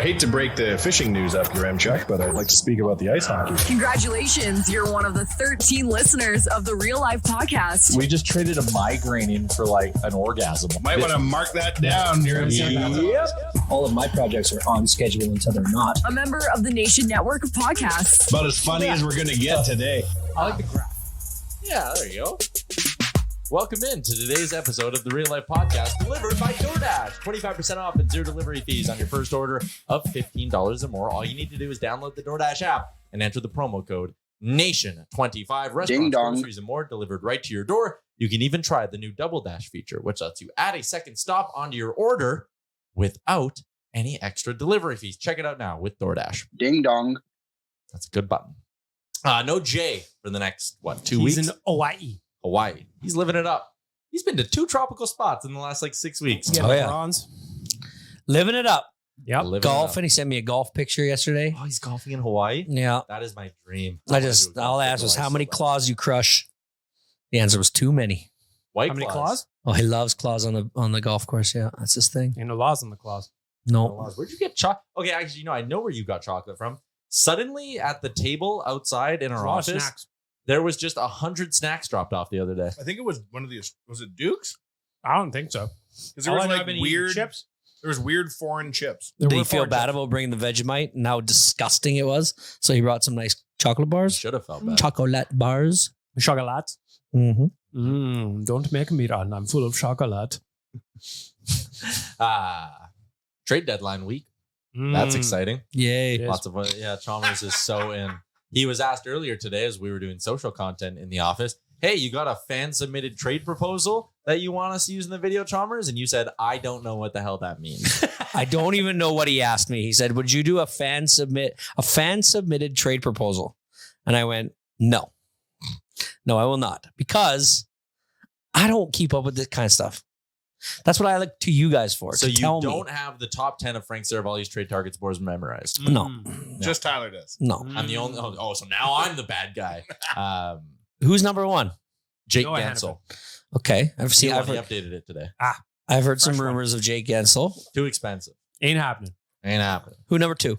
I hate to break the fishing news up your Chuck, but I'd like to speak about the ice hockey. Congratulations. You're one of the 13 listeners of the Real Life Podcast. We just traded a migraine in for like an orgasm. Might want to mark that down here. Yep. All of my projects are on schedule until they're not. A member of the Nation Network of Podcasts. About as funny as we're going to get today. I like the graph. Yeah, there you go. Welcome in to today's episode of the Real Life Podcast, delivered by DoorDash. 25% off and zero delivery fees on your first order of $15 or more. All you need to do is download the DoorDash app and enter the promo code NATION25. Restaurants, groceries, and more delivered right to your door. You can even try the new Double Dash feature, which lets you add a second stop onto your order without any extra delivery fees. Check it out now with DoorDash. Ding dong. That's a good button. No Jay for the next, 2 weeks? He's in Hawaii. He's living it up. He's been to 2 tropical spots in the last 6 weeks. Bronze. Living it up. Yep. Living it Golf, up. and he sent me a golf picture yesterday. Oh, he's golfing in Hawaii? Yeah. That is my dream. All I asked was how many claws you crush. The answer was too many. White How many claws? Oh, he loves claws on the golf course. Yeah, that's his thing. Ain't no laws on the claws. No. Where'd you get chocolate? Okay, actually, I know where you got chocolate from. Suddenly, at the table outside in our Lot of office, snacks. there was just 100 snacks dropped off the other day. I think it was one of the, was it Duke's? I don't think so. Because there All was I know, like I've been eating weird chips. There was weird foreign chips. There Did were he feel four bad chips. about bringing the Vegemite and how disgusting it was? So he brought some nice chocolate bars. Should have felt bad. Chocolate bars. Chocolate. Mm-hmm. Don't make me run. I'm full of chocolate. Trade deadline week. That's exciting. Yay. It is. Lots of Chalmers is so in. He was asked earlier today as we were doing social content in the office, hey, you got a fan submitted trade proposal that you want us to use in the video, Chalmers? And you said, I don't know what the hell that means. I don't even know what he asked me. He said, would you do a fan submitted trade proposal? And I went, no, I will not, because I don't keep up with this kind of stuff. That's what I look to you guys for. So to you tell don't me. have the top 10 of Frank Saravalli's trade targets boards memorized. No. Just Tyler does. No. I'm the only. Oh, so now I'm the bad guy. Who's number one? Jake Noah Gensel. Okay. I've He heard, updated it today. I've heard some Fresh one. rumors of Jake Gensel. Too expensive. Ain't happening. Ain't happening. Who number two?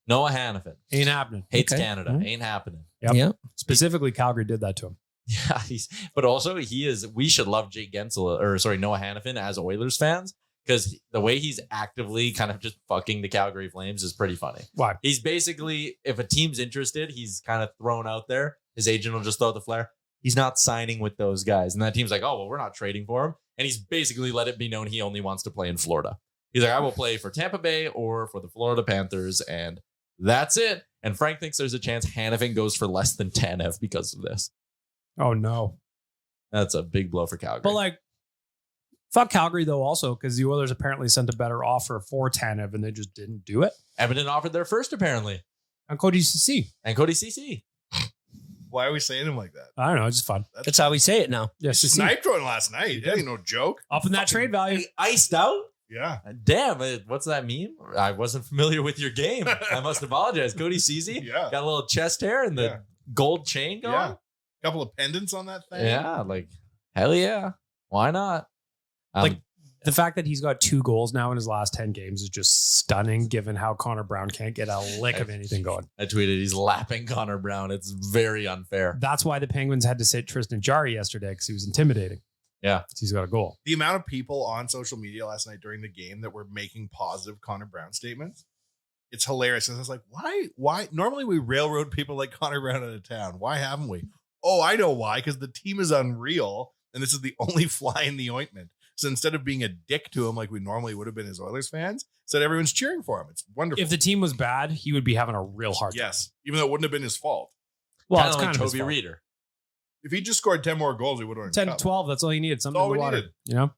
Noah Hannafin. Ain't happening. Hates Okay. Canada. Mhm. Ain't happening. Yep. Yeah. Specifically, Calgary did that to him. Yeah, but also he is. We should love Jake Gensel, Noah Hannafin as Oilers fans, because the way he's actively kind of just fucking the Calgary Flames is pretty funny. Why? He's basically, if a team's interested, he's kind of thrown out there. His agent will just throw the flare. He's not signing with those guys, and that team's like, oh well, we're not trading for him, and he's basically let it be known he only wants to play in Florida. He's like, I will play for Tampa Bay or for the Florida Panthers, and that's it. And Frank thinks there's a chance Hannafin goes for less than Tanev because of this. Oh, no. That's a big blow for Calgary. But fuck Calgary, though, also, because the Oilers apparently sent a better offer for Tanev and they just didn't do it. Edmonton offered their first, apparently. And Cody CC. And Cody CC. Why are we saying him like that? I don't know. It's just fun. That's how we say it now. Yeah, CC. Sniped one last night. That ain't no joke. Up in that trade value. Iced out? Yeah. Damn, what's that mean? I wasn't familiar with your game. I must apologize. Cody CC? Yeah. Got a little chest hair and the Yeah. gold chain going? Yeah. Couple of pendants on that thing. Yeah, hell yeah. Why not? The fact that he's got 2 goals now in his last 10 games is just stunning, given how Connor Brown can't get a lick of anything going. I tweeted he's lapping Connor Brown. It's very unfair. That's why the Penguins had to sit Tristan Jarry yesterday, because he was intimidating. Yeah. He's got a goal. The amount of people on social media last night during the game that were making positive Connor Brown statements, it's hilarious. And I was like, why? Normally we railroad people like Connor Brown out of town. Why haven't we? Oh, I know why. Because the team is unreal. And this is the only fly in the ointment. So instead of being a dick to him like we normally would have been as Oilers fans, said everyone's cheering for him. It's wonderful. If the team was bad, he would be having a real hard time. Yes. Even though it wouldn't have been his fault. Well, Kinda it's like kind of his Toby fault. Reeder. If he just scored 10 more goals, he would have won 10 the to cup. 12, that's all you needed. Something all in the we water. needed. You know?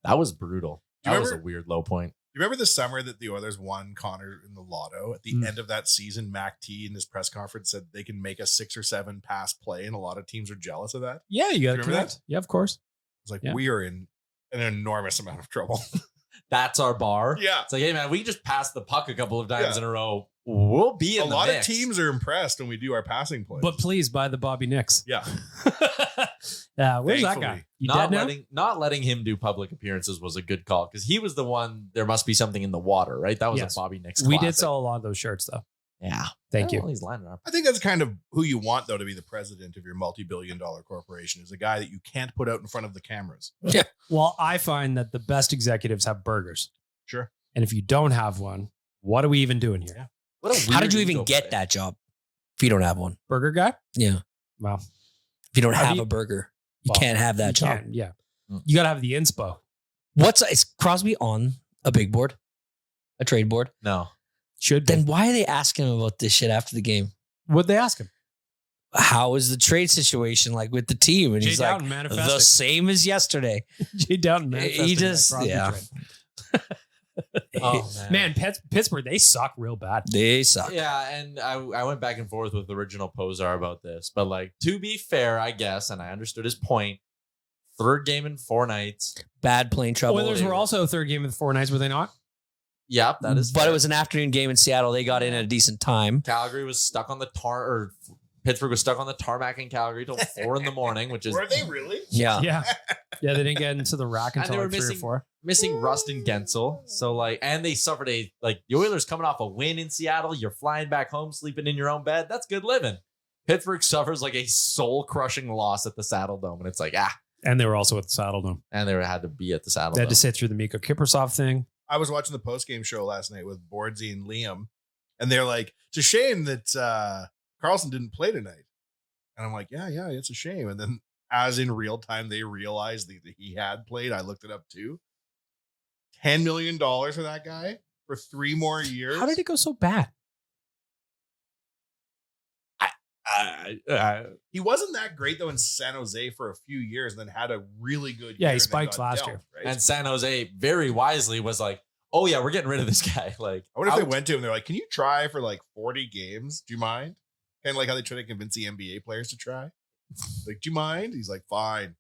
That was brutal. Do you That was a remember- weird low point. You remember the summer that the Oilers won Connor in the lotto? At the end of that season, Mac T in his press conference said they can make a 6 or 7 pass play, and a lot of teams are jealous of that. Yeah, you got to Remember correct. that? Yeah, of course. It's like, Yeah. we are in an enormous amount of trouble. That's our bar. Yeah. It's like, hey, man, we just passed the puck a couple of times Yeah. in a row. We'll be in A the lot mix. of teams are impressed when we do our passing plays. But please buy the Bobby Nicks. yeah. Where's that Thankfully. guy? You dead now? Not letting him do public appearances was a good call because he was the one. There must be something in the water, right? That was Yes. a Bobby Nix. We did classic. sell a lot of those shirts, though. Yeah, Thank you. Well, he's lining up. I think that's kind of who you want, though, to be the president of your multi-billion-dollar corporation, is a guy that you can't put out in front of the cameras. Well, I find that the best executives have burgers. Sure. And if you don't have one, what are we even doing here? Yeah. What a How weird did you even ego get play. that job if you don't have one? Burger guy? Yeah. Wow. If you don't Have have you- a burger, you Well, can't have that You job. can, yeah. Mm. You got to have the inspo. Is Crosby on a big board? A trade board? No. Should be. Then why are they asking him about this shit after the game? What'd they ask him? How is the trade situation like with the team? And Jay he's like, Dowden the manifesting. same as yesterday. Jay Dowden manifesting. He that just, Crosby yeah. trade. Oh Man, Pittsburgh, they suck real bad. They suck. Yeah, and I went back and forth with original Posar about this, but like to be fair, I guess, and I understood his point. Third game in 4 nights. Bad plane trouble. Oilers were also third game with 4 nights, were they not? Yep, that is. But fair. it was an afternoon game in Seattle. They got in at a decent time. Calgary was stuck on the or Pittsburgh was stuck on the tarmac in Calgary till 4 a.m, which is Were they really? Yeah. Yeah. Yeah, they didn't get into the rack And until they were like 3 or missing- 4. missing Rustin Gensel. So like, and they suffered the Oilers coming off a win in Seattle. You're flying back home, sleeping in your own bed. That's good living. Pittsburgh suffers like a soul crushing loss at the Saddle Dome, and it's like And they were also at the Saddle Dome. and they had to be at the Saddle They had Dome. to sit through the Mikko Kiprasov thing. I was watching the post-game show last night with Bordsy and Liam, and they're like, it's a shame that Carlson didn't play tonight. And I'm like, yeah, it's a shame. And then as in real time, they realized that he had played. I looked it up too. $10 million for that guy for 3 more years. How did it go so bad? He wasn't that great though in San Jose for a few years, and then had a really good Yeah, year. he and then spiked got last dealt, year. right? And San Jose very wisely was like, oh yeah, we're getting rid of this guy. Like, I wonder if they out. went to him. They're like, "Can you try for like 40 games? Do you mind?" Kind of like how they try to convince the NBA players to try. Like, do you mind? He's like, "Fine."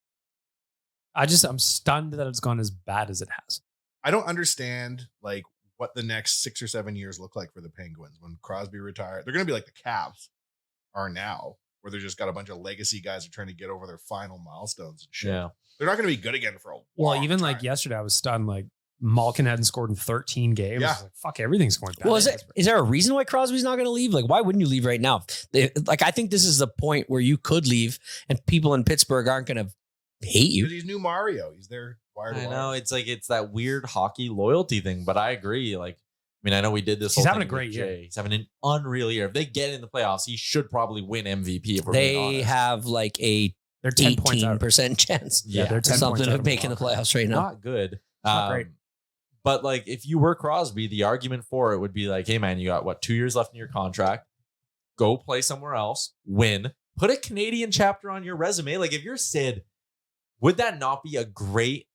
I'm stunned that it's gone as bad as it has. I don't understand like what the next 6 or 7 years look like for the Penguins when Crosby retired. They're going to be like the Cavs are now, where they're just got a bunch of legacy guys who are trying to get over their final milestones and shit. Yeah. They're not going to be good again for a Well, long even time. like yesterday, I was stunned. Like Malkin hadn't scored in 13 games. Yeah. I was like, fuck, everything's going bad. Well, is there a reason why Crosby's not going to leave? Like, why wouldn't you leave right now? I think this is the point where you could leave and people in Pittsburgh aren't going to hate you. Because he's new Mario. He's there. Wired I wire. know it's like it's that weird hockey loyalty thing, but I agree. Like, I mean, I know we did this. He's whole having thing a great with year. Jay. He's having an unreal year. If they get in the playoffs, he should probably win MVP. If we're being They honest. have like a They're 10 points out. 18% chance. Yeah, they're 10 something points out of making the Milwaukee. playoffs right now. not good. Not great. But like, if you were Crosby, the argument for it would be like, hey man, you got what 2 years left in your contract. Go play somewhere else. Win. Put a Canadian chapter on your resume. Like if you're Sid, would that not be a great,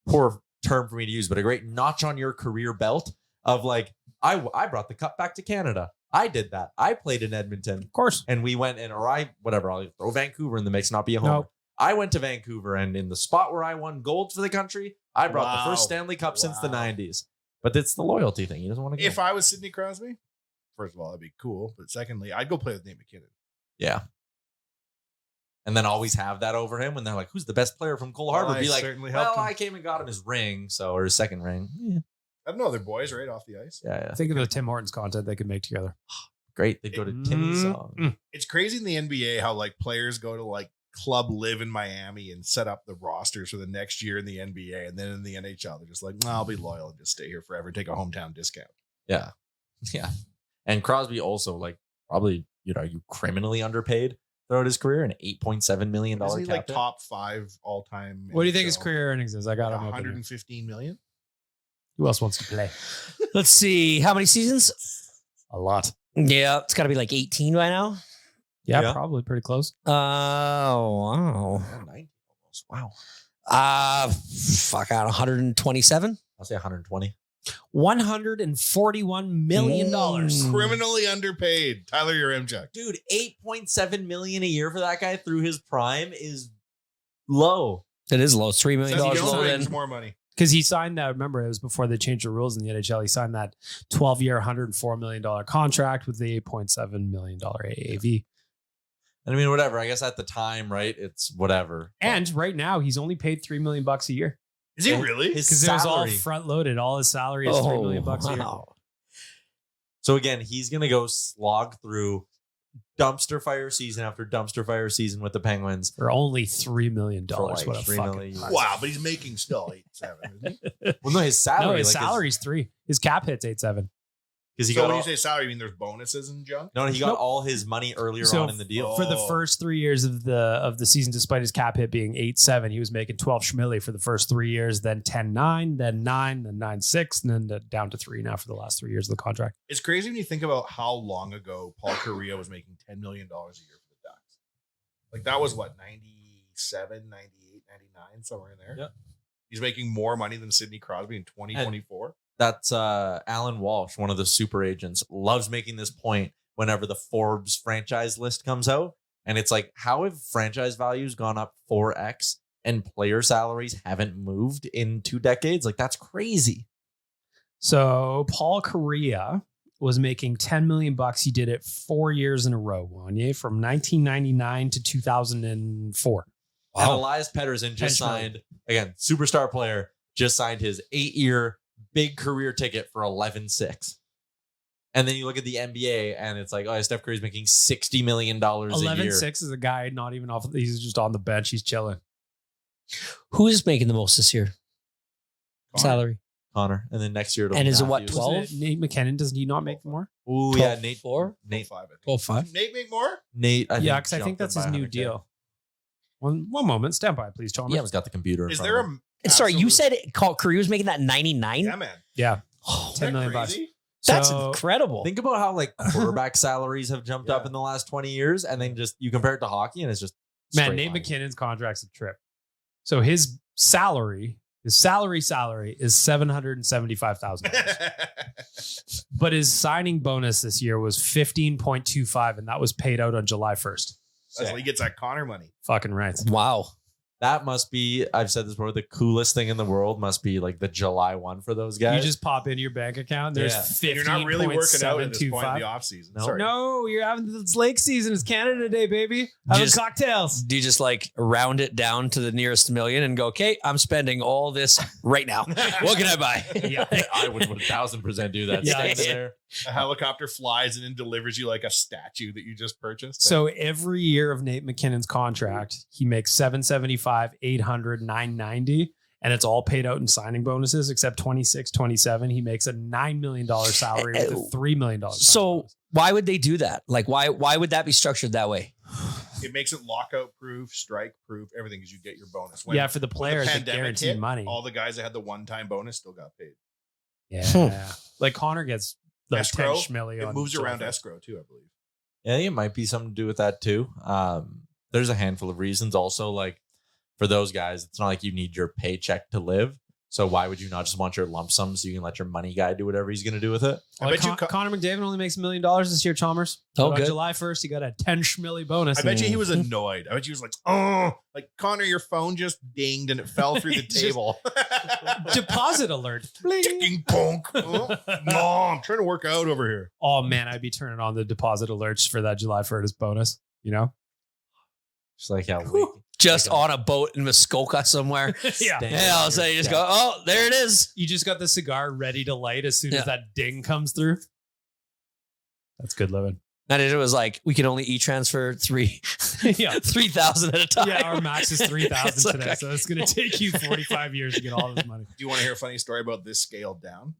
poor term for me to use, but a great notch on your career belt of like, I brought the cup back to Canada. I did that. I played in Edmonton. Of course. And we went and, or I, whatever, I'll throw Vancouver in the mix, not be a homer. No. I went to Vancouver, and in the spot where I won gold for the country, I brought the Wow. first Stanley Cup since the Wow. 90s. But it's the loyalty thing. He doesn't want to go. If I was Sidney Crosby, first of all, that'd be cool. But secondly, I'd go play with Nate McKinnon. Yeah. And then always have that over him when they're like, who's the best player from Cole Harbor? I Be like, certainly well, helped him. I came and got him his ring, or his second ring. Yeah. I don't know. They're boys, right? Off the ice. Yeah. Think of the Tim Hortons content they could make together. Great. They go to Timmy's song. Mm. It's crazy in the NBA how like players go to like Club Live in Miami and set up the rosters for the next year in the NBA, and then in the NHL they're just like, nah, I'll be loyal and just stay here forever, take a hometown discount. Yeah. Yeah. And Crosby also, like, probably, you criminally underpaid throughout his career, an $8.7 million Isn't he cap like hit. top 5 all time? What do you think his career earnings is? I got him. up in here. 115 million. Who else wants to play? Let's see. How many seasons? A lot. Yeah, it's got to be like 18 by now. Yeah, Yeah. probably pretty close. Oh, wow. Yeah, 90 almost. Wow. Fuck out 127. I'll say 120. $141 million. Mm. Criminally underpaid. Tyler Yaremchuk. Dude, $8.7 million a year for that guy through his prime is low. It is low. $3 million Says he lower still than. brings more money. Because he signed that, remember, it was before they changed the rules in the NHL. He signed that 12-year, $104 million contract with the $8.7 million AAV. And I mean, whatever. I guess at the time, right? It's whatever. And right now, he's only paid $3 million a year Is he really? His because it was all salary. front loaded. All his salary is $3 million a year. wow. So again, he's gonna go slog through dumpster fire season after dumpster fire season with the Penguins. For only $3 million. For like What a $3 fucking million. Wow, but he's making still 8-7, isn't he? Well, no, his salary. No, his like, salary's 3. His cap hits 8-7. because he So got when all, you say salary, you mean there's bonuses and junk? no, he got Nope. all his money earlier So on in the deal. For the Oh. first 3 years of the season, despite his cap hit being 8-7, he was making 12 schmilly for the first 3 years, then 10-9, then 9, then 9-6, and then down to 3 now for the last 3 years of the contract. It's crazy when you think about how long ago Paul Kariya was making $10 million a year for the Ducks. Like that was what, 97, 98, 99, somewhere in there. Yeah. He's making more money than Sidney Crosby in 2024. That's Alan Walsh, one of the super agents, loves making this point whenever the Forbes franchise list comes out. And it's like, how have franchise values gone up 4x and player salaries haven't moved in 2 decades? Like, that's crazy. So Paul Kariya was making $10 million. He did it 4 years in a row, Wanye, from 1999 to 2004. And Elias Pettersson just Tenure. signed, again, superstar player, just signed his 8-year big career ticket for 11.6. And then you look at the NBA and it's like, oh, Steph Curry's making $60 million a year. 11-6 is a guy not even off. He's just on the bench. He's chilling. Who is making the most this year? Salary. Connor. And then next year it'll And be is it what, Matthews. 12? Wasn't it Nate McKinnon, doesn't he not make more? Ooh, yeah, Nate. 4? Nate. 5, I think. 12-5. Nate make more? Nate, Yeah, because I think jumped that's him his by new 100K. deal. One moment. Stand by, please, Chalmers. Yeah, he's got the computer. In Is front there of him. Sorry, you absolute- said Korea was making that 99? Yeah, man. Yeah. Oh, Isn't that $10 million. crazy? that's So- incredible. Think about how like quarterback salaries have jumped up Yeah. in the last 20 years, and then just you compare it to hockey, and it's just Man, straight Nate line. McKinnon's contract's a trip. So his salary is $775,000. But his signing bonus this year was 15.25, and that was paid out on July 1st. That's why he gets that Connor money. Fucking right. Wow. That must be, I've said this before, the coolest thing in the world must be like the July 1 for those guys. You just pop into your bank account. There's Yeah. And you're not really working out at this point in the 15.725. offseason. No. Sorry. No, you're having it's lake season. It's Canada Day, baby. Having Just- cocktails. Do you just like round it down to the nearest million and go, okay, I'm spending all this right now. What can I buy? Yeah. I would 1000% do that. Yeah, Stand yeah. there. A helicopter flies and then delivers you like a statue that you just purchased. So every year of Nate McKinnon's contract, he makes 775, 800, 990, and it's all paid out in signing bonuses except 26, 27. He makes a $9 million salary with a $3 million. signing So bonus. why would they do that? Like, why would that be structured that way? it makes it lockout proof, strike proof, everything because you get your bonus. When, yeah, for the players, they pandemic guarantee hit, money. all the guys that had the one-time bonus still got paid. Yeah. Like Connor gets like Escrow, 10 schmilly It on moves July around 1st. escrow too, I believe. Yeah, I think it might be something to do with that too. There's a handful of reasons. Also, like for those guys, it's not like you need your paycheck to live. So why would you not just want your lump sum so you can let your money guy do whatever he's going to do with it? I Like bet you Connor McDavid only makes $1 million this year, Chalmers. Oh, But on good. July 1st, he got a 10 schmilly bonus. I bet you he was annoyed. I bet you was like, oh, like Connor, your phone just dinged and it fell through the Just- table. Deposit alert. Bling. Ticking bonk. Oh, no, I'm trying to work out over here. Oh man, I'd be turning on the deposit alerts for that July 1st bonus. You know? Just like how Just on a boat in Muskoka somewhere. Yeah. Yeah, I'll say you just go, oh, there it is. You just got the cigar ready to light as soon Yeah. as that ding comes through. That's good living. And it was like, we can only e-transfer Yeah. 3,000 at a time. Yeah, our max is 3,000 It's like, today. So it's going to take you 45 years to get all this money. Do you want to hear a funny story about this scaled down?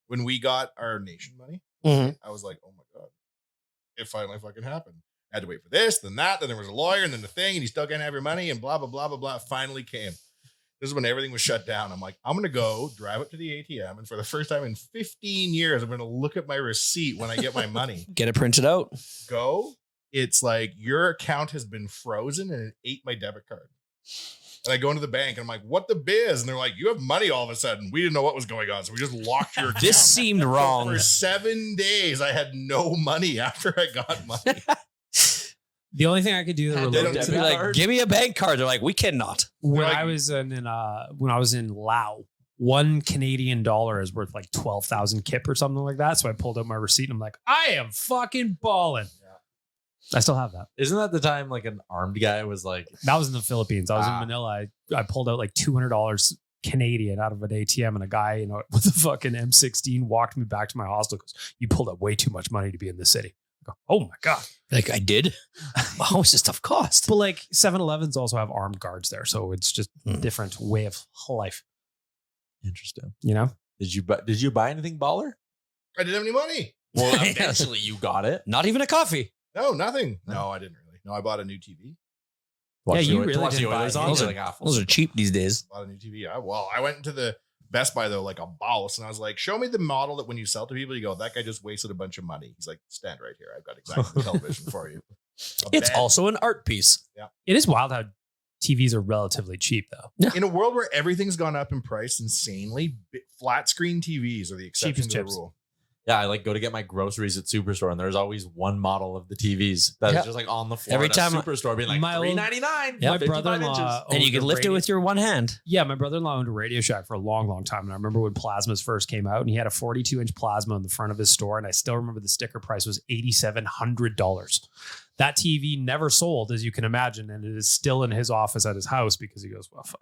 When we got our nation money, Mhm. I was like, oh my God, it finally fucking happened. I had to wait for this, then that, then there was a lawyer, and then the thing, and you still can't have your money, and blah, blah, blah, blah, blah. It finally came. This is when everything was shut down. I'm like, I'm going to go drive up to the ATM, and for the first time in 15 years, I'm going to look at my receipt when I get my money. Get it printed out. Go. It's like, your account has been frozen, and it ate my debit card. And I go into the bank, and I'm like, what the biz? And they're like, you have money all of a sudden. We didn't know what was going on, so we just locked your account. This seemed wrong. For 7 days, I had no money after I got money. The only thing I could do that They related don't to They'd do be that, like, card? give me a bank card. They're like, we cannot. when Like- I was when I was in Laos, $1 Canadian is worth like 12,000 kip or something like that. So I pulled out my receipt and I'm like, I am fucking balling. I still have that. Isn't that the time like an armed guy was like, That was in the Philippines. I was in Manila. I pulled out like $200 Canadian out of an ATM, and a guy, with a fucking M16 walked me back to my hostel. Goes, "You pulled out way too much money to be in this city." I go, "Oh my God." Like I did. How much does stuff cost? But like 7-Elevens also have armed guards there. So it's just a different way of life. interesting? Did you buy anything baller? I didn't have any money. Well, eventually you got it. Not even a coffee. No, nothing. No, I didn't really. No, I bought a new TV. You really didn't buy Oilers on. Those Like, Those are cheap these days. Bought a new TV. I went into the Best Buy though, like a boss, and I was like, "Show me the model that when you sell to people, you go, that guy just wasted a bunch of money." He's like, "Stand right here. I've got exactly the television for you." It's also an art piece. It is wild how TVs are relatively cheap, though. In a world where everything's gone up in price insanely, flat screen TVs are the exception to the rule. Yeah, I like go to get my groceries at Superstore, and there's always one model of the TVs that's just like on the floor. Every at a time Superstore being like $3.99. My brother-in-law And you owned can a lift it radio- with your one hand. Yeah, my brother-in-law owned a Radio Shack for a long, long time. And I remember when plasmas first came out, and he had a 42-inch plasma in the front of his store. And I still remember the sticker price was $8,700. That TV never sold, as you can imagine. And it is still in his office at his house because he goes, "Well, fuck.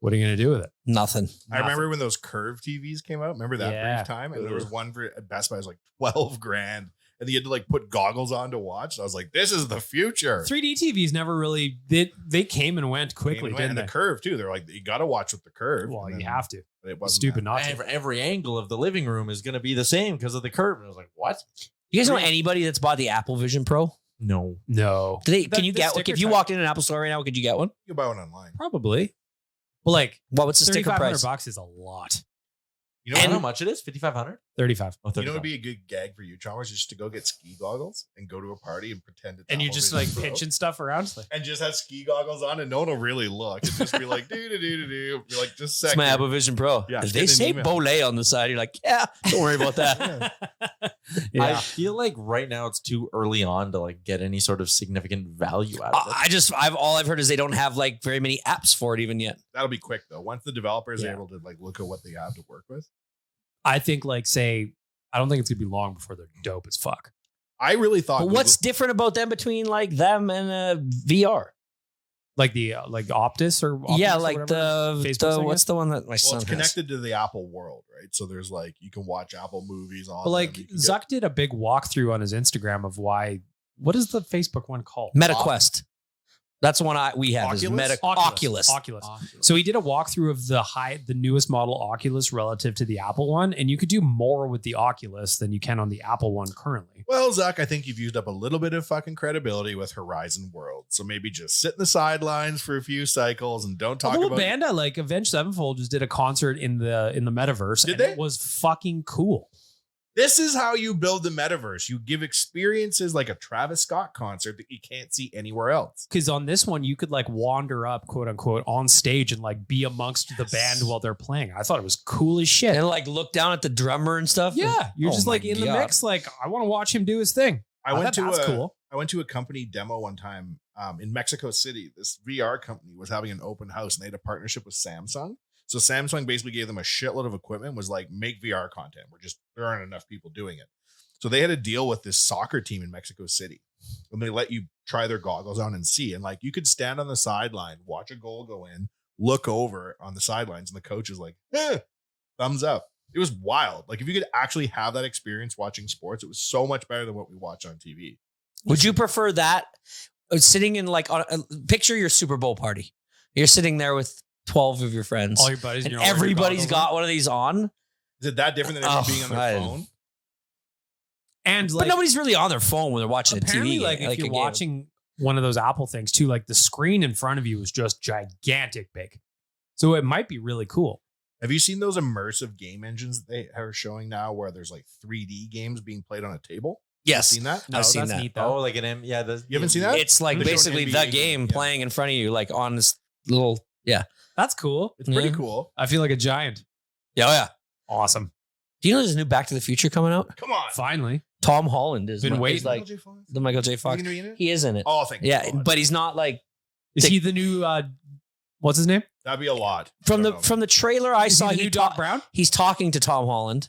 What are you going to do with it?" Nothing. I remember when those curved TVs came out. Remember that brief time? And there was one for at Best Buy was like $12,000. And you had to like put goggles on to watch. And I was like, this is the future. 3D TVs never really, they came and went quickly, didn't and they? the curve too. They're like, you got to watch with the curve. Well, And you then have to. it wasn't Stupid that. not to. Every angle of the living room is going to be the same because of the curve. And I was like, what? You guys know anybody that's bought the Apple Vision Pro? No. No. Can you get one? If you walked in an Apple store right now, could you get one? You can buy one online. Probably. Well, like, What's the sticker price? $3,500 is a lot. You know, And how much it is? 5,500? 35. Oh, you know, it'd be a good gag for you, Chalmers, just to go get ski goggles and go to a party and pretend it's And you Apple just Vision like Pro. pitching stuff around. It's like, And just have ski goggles on, and no one will really look. It'd just be like, do. Be like, just It's second. my Apple Vision Pro. Yeah, If get they an say email. Bolay on the side, you're like, yeah, don't worry about that. I yeah. feel like right now it's too early on to like get any sort of significant value out of it. All I've heard is they don't have like very many apps for it even yet. That'll be quick though. Once the developers are Yeah. able to like look at what they have to work with. I think, like, say, I don't think it's going to be long before they're dope as fuck. I really thought. But what's different about them between like them and VR? Like the like Optus or Optimus Yeah, or like whatever? the Facebook thing what's is? the one that my Well, son it's has? connected to the Apple world, right? So there's like you can watch Apple movies on. But like them. You can Zuck did a big walkthrough on his Instagram of what is the Facebook one called? MetaQuest. That's the one we have. Is Oculus? Oculus. Oculus. So he did a walkthrough of the newest model Oculus relative to the Apple one, and you could do more with the Oculus than you can on the Apple one currently. Well, Zuck, I think you've used up a little bit of fucking credibility with Horizon World. So maybe just sit in the sidelines for a few cycles and don't talk Although about. band I like, Avenged Sevenfold just did a concert in the metaverse. Did and they? It was fucking cool. This is how you build the metaverse. You give experiences like a Travis Scott concert that you can't see anywhere else. Because on this one, you could like wander up, quote unquote, on stage and like be amongst the Yes. band while they're playing. I thought it was cool as shit. And like look down at the drummer and stuff. Yeah, you're Oh just my like in the God. mix. Like, I want to watch him do his thing. I went thought to that's cool. I went to a company demo one time in Mexico City. This VR company was having an open house, and they had a partnership with Samsung. So Samsung basically gave them a shitload of equipment. Was like, make VR content. There aren't enough people doing it. So they had a deal with this soccer team in Mexico City, and they let you try their goggles on and see. And like, you could stand on the sideline, watch a goal go in, look over on the sidelines, and the coach is like, thumbs up. It was wild. Like, if you could actually have that experience watching sports, it was so much better than what we watch on TV. Would you prefer that sitting in like on picture your Super Bowl party? You're sitting there with 12 of your friends, All your buddies, and you're all wearing your everybody's goggles on. got one of these on, Is it that different than everyone being on their phone? And but like, nobody's really on their phone when they're watching a apparently, TV. like if a you're game. watching one of those Apple things too, like the screen in front of you is just gigantic big. So it might be really cool. Have you seen those immersive game engines that they are showing now where there's like 3D games being played on a table? yes, Seen that? I've seen that's that. neat though. Oh, like an M. Yeah. You haven't seen that? It's like They're showing basically NBA the game, game yeah. playing in front of you, like on this little, yeah. That's cool. It's pretty Yeah. cool. I feel like a giant. Yeah, oh yeah. Awesome. Do you know there's a new Back to the Future coming out? Come on. Finally. Tom Holland is Been is waiting. like the Michael J. Fox. You gonna be in it? He is in it. Oh, thank Yeah, God. but he's not like Is he the new what's his name? That'd be a lot. from I the don't know. from the trailer I Is saw. he the new Doc Brown? He's talking to Tom Holland,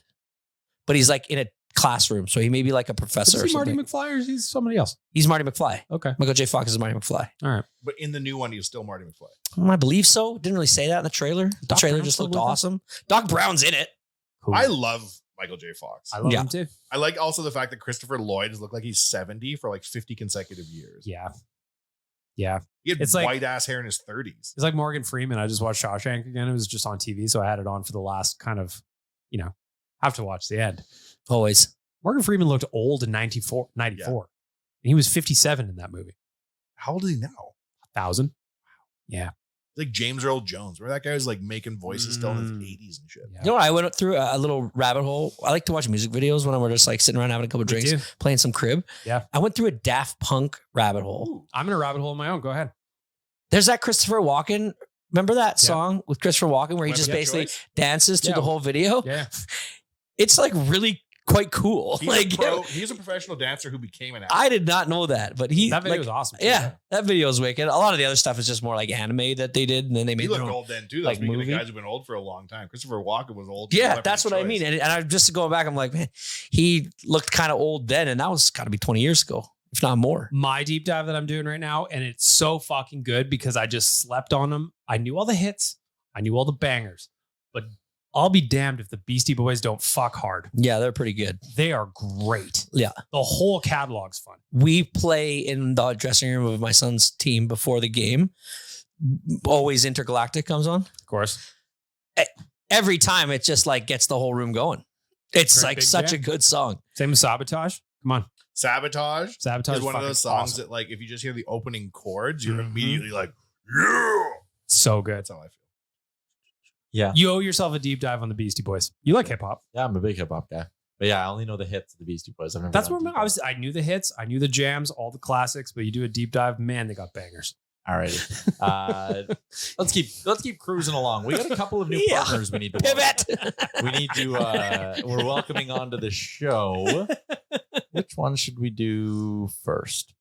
but he's like in a classroom. So he may be like a professor Is or he Marty something. McFly or is he somebody else? He's Marty McFly. Okay. Michael J. Fox is Marty McFly. All right. But in the new one, he's still Marty McFly. I believe so. Didn't really say that in the trailer. The Doc trailer Brown's just still looked with us? awesome. Doc Brown's in it. Cool. I love Michael J. Fox. I love Yeah. him too. I like also the fact that Christopher Lloyd has looked like he's 70 for like 50 consecutive years. Yeah. Yeah. He had It's like- white ass hair in his 30s. It's like Morgan Freeman. I just watched Shawshank again. It was just on TV. So I had it on for the last kind of, have to watch the end. Always. Morgan Freeman looked old in 94. And he was 57 in that movie. How old is he now? 1,000. Yeah. Like James Earl Jones, where that guy was like making voices still in his Mm. 80s and shit. Yeah. You know what? I went through a little rabbit hole. I like to watch music videos when we're just like sitting around having a couple Me drinks, too. playing some crib. Yeah. I went through a Daft Punk rabbit hole. I'm in a rabbit hole of my own. Go ahead. There's that Christopher Walken. Remember that Yeah. song with Christopher Walken where he just Weapon of basically choice? dances through Yeah. the whole video? Yeah. It's like really quite cool. He's a professional dancer who became an actor. I did not know that, but That video was awesome. too. Yeah, that video is wicked. A lot of the other stuff is just more like anime that they did, and then they He made their looked own. old then too. Though. like, Speaking movie. of guys who've been old for a long time, Christopher Walken was old. in Yeah, Weapon that's of what I Choice. mean. And I just going back, I'm like, man, he looked kind of old then, and that was got to be 20 years ago, if not more. My deep dive that I'm doing right now, and it's so fucking good because I just slept on them. I knew all the hits, I knew all the bangers, but I'll be damned if the Beastie Boys don't fuck hard. Yeah, they're pretty good. They are great. Yeah. The whole catalog's fun. We play in the dressing room of my son's team before the game. Always Intergalactic comes on. Of course. Every time it just like gets the whole room going. It's Great like big such jam. a good song. Same with Sabotage. Come on. Sabotage Sabotage is one of fucking those songs awesome. that, like, if you just hear the opening chords, you're Mhm. immediately like, yeah. So good. That's how I feel. Yeah. You owe yourself a deep dive on the Beastie Boys. You like hip hop. Yeah, I'm a big hip hop guy. But yeah, I only know the hits of the Beastie Boys. I've never That's gone what deep I knew the hits, I knew the jams, all the classics, but you do a deep dive, man, they got bangers. Alrighty. Let's keep cruising along. We got a couple of new Yeah. partners we need to welcome. Pivot. We need to we're welcoming onto the show. Which one should we do first?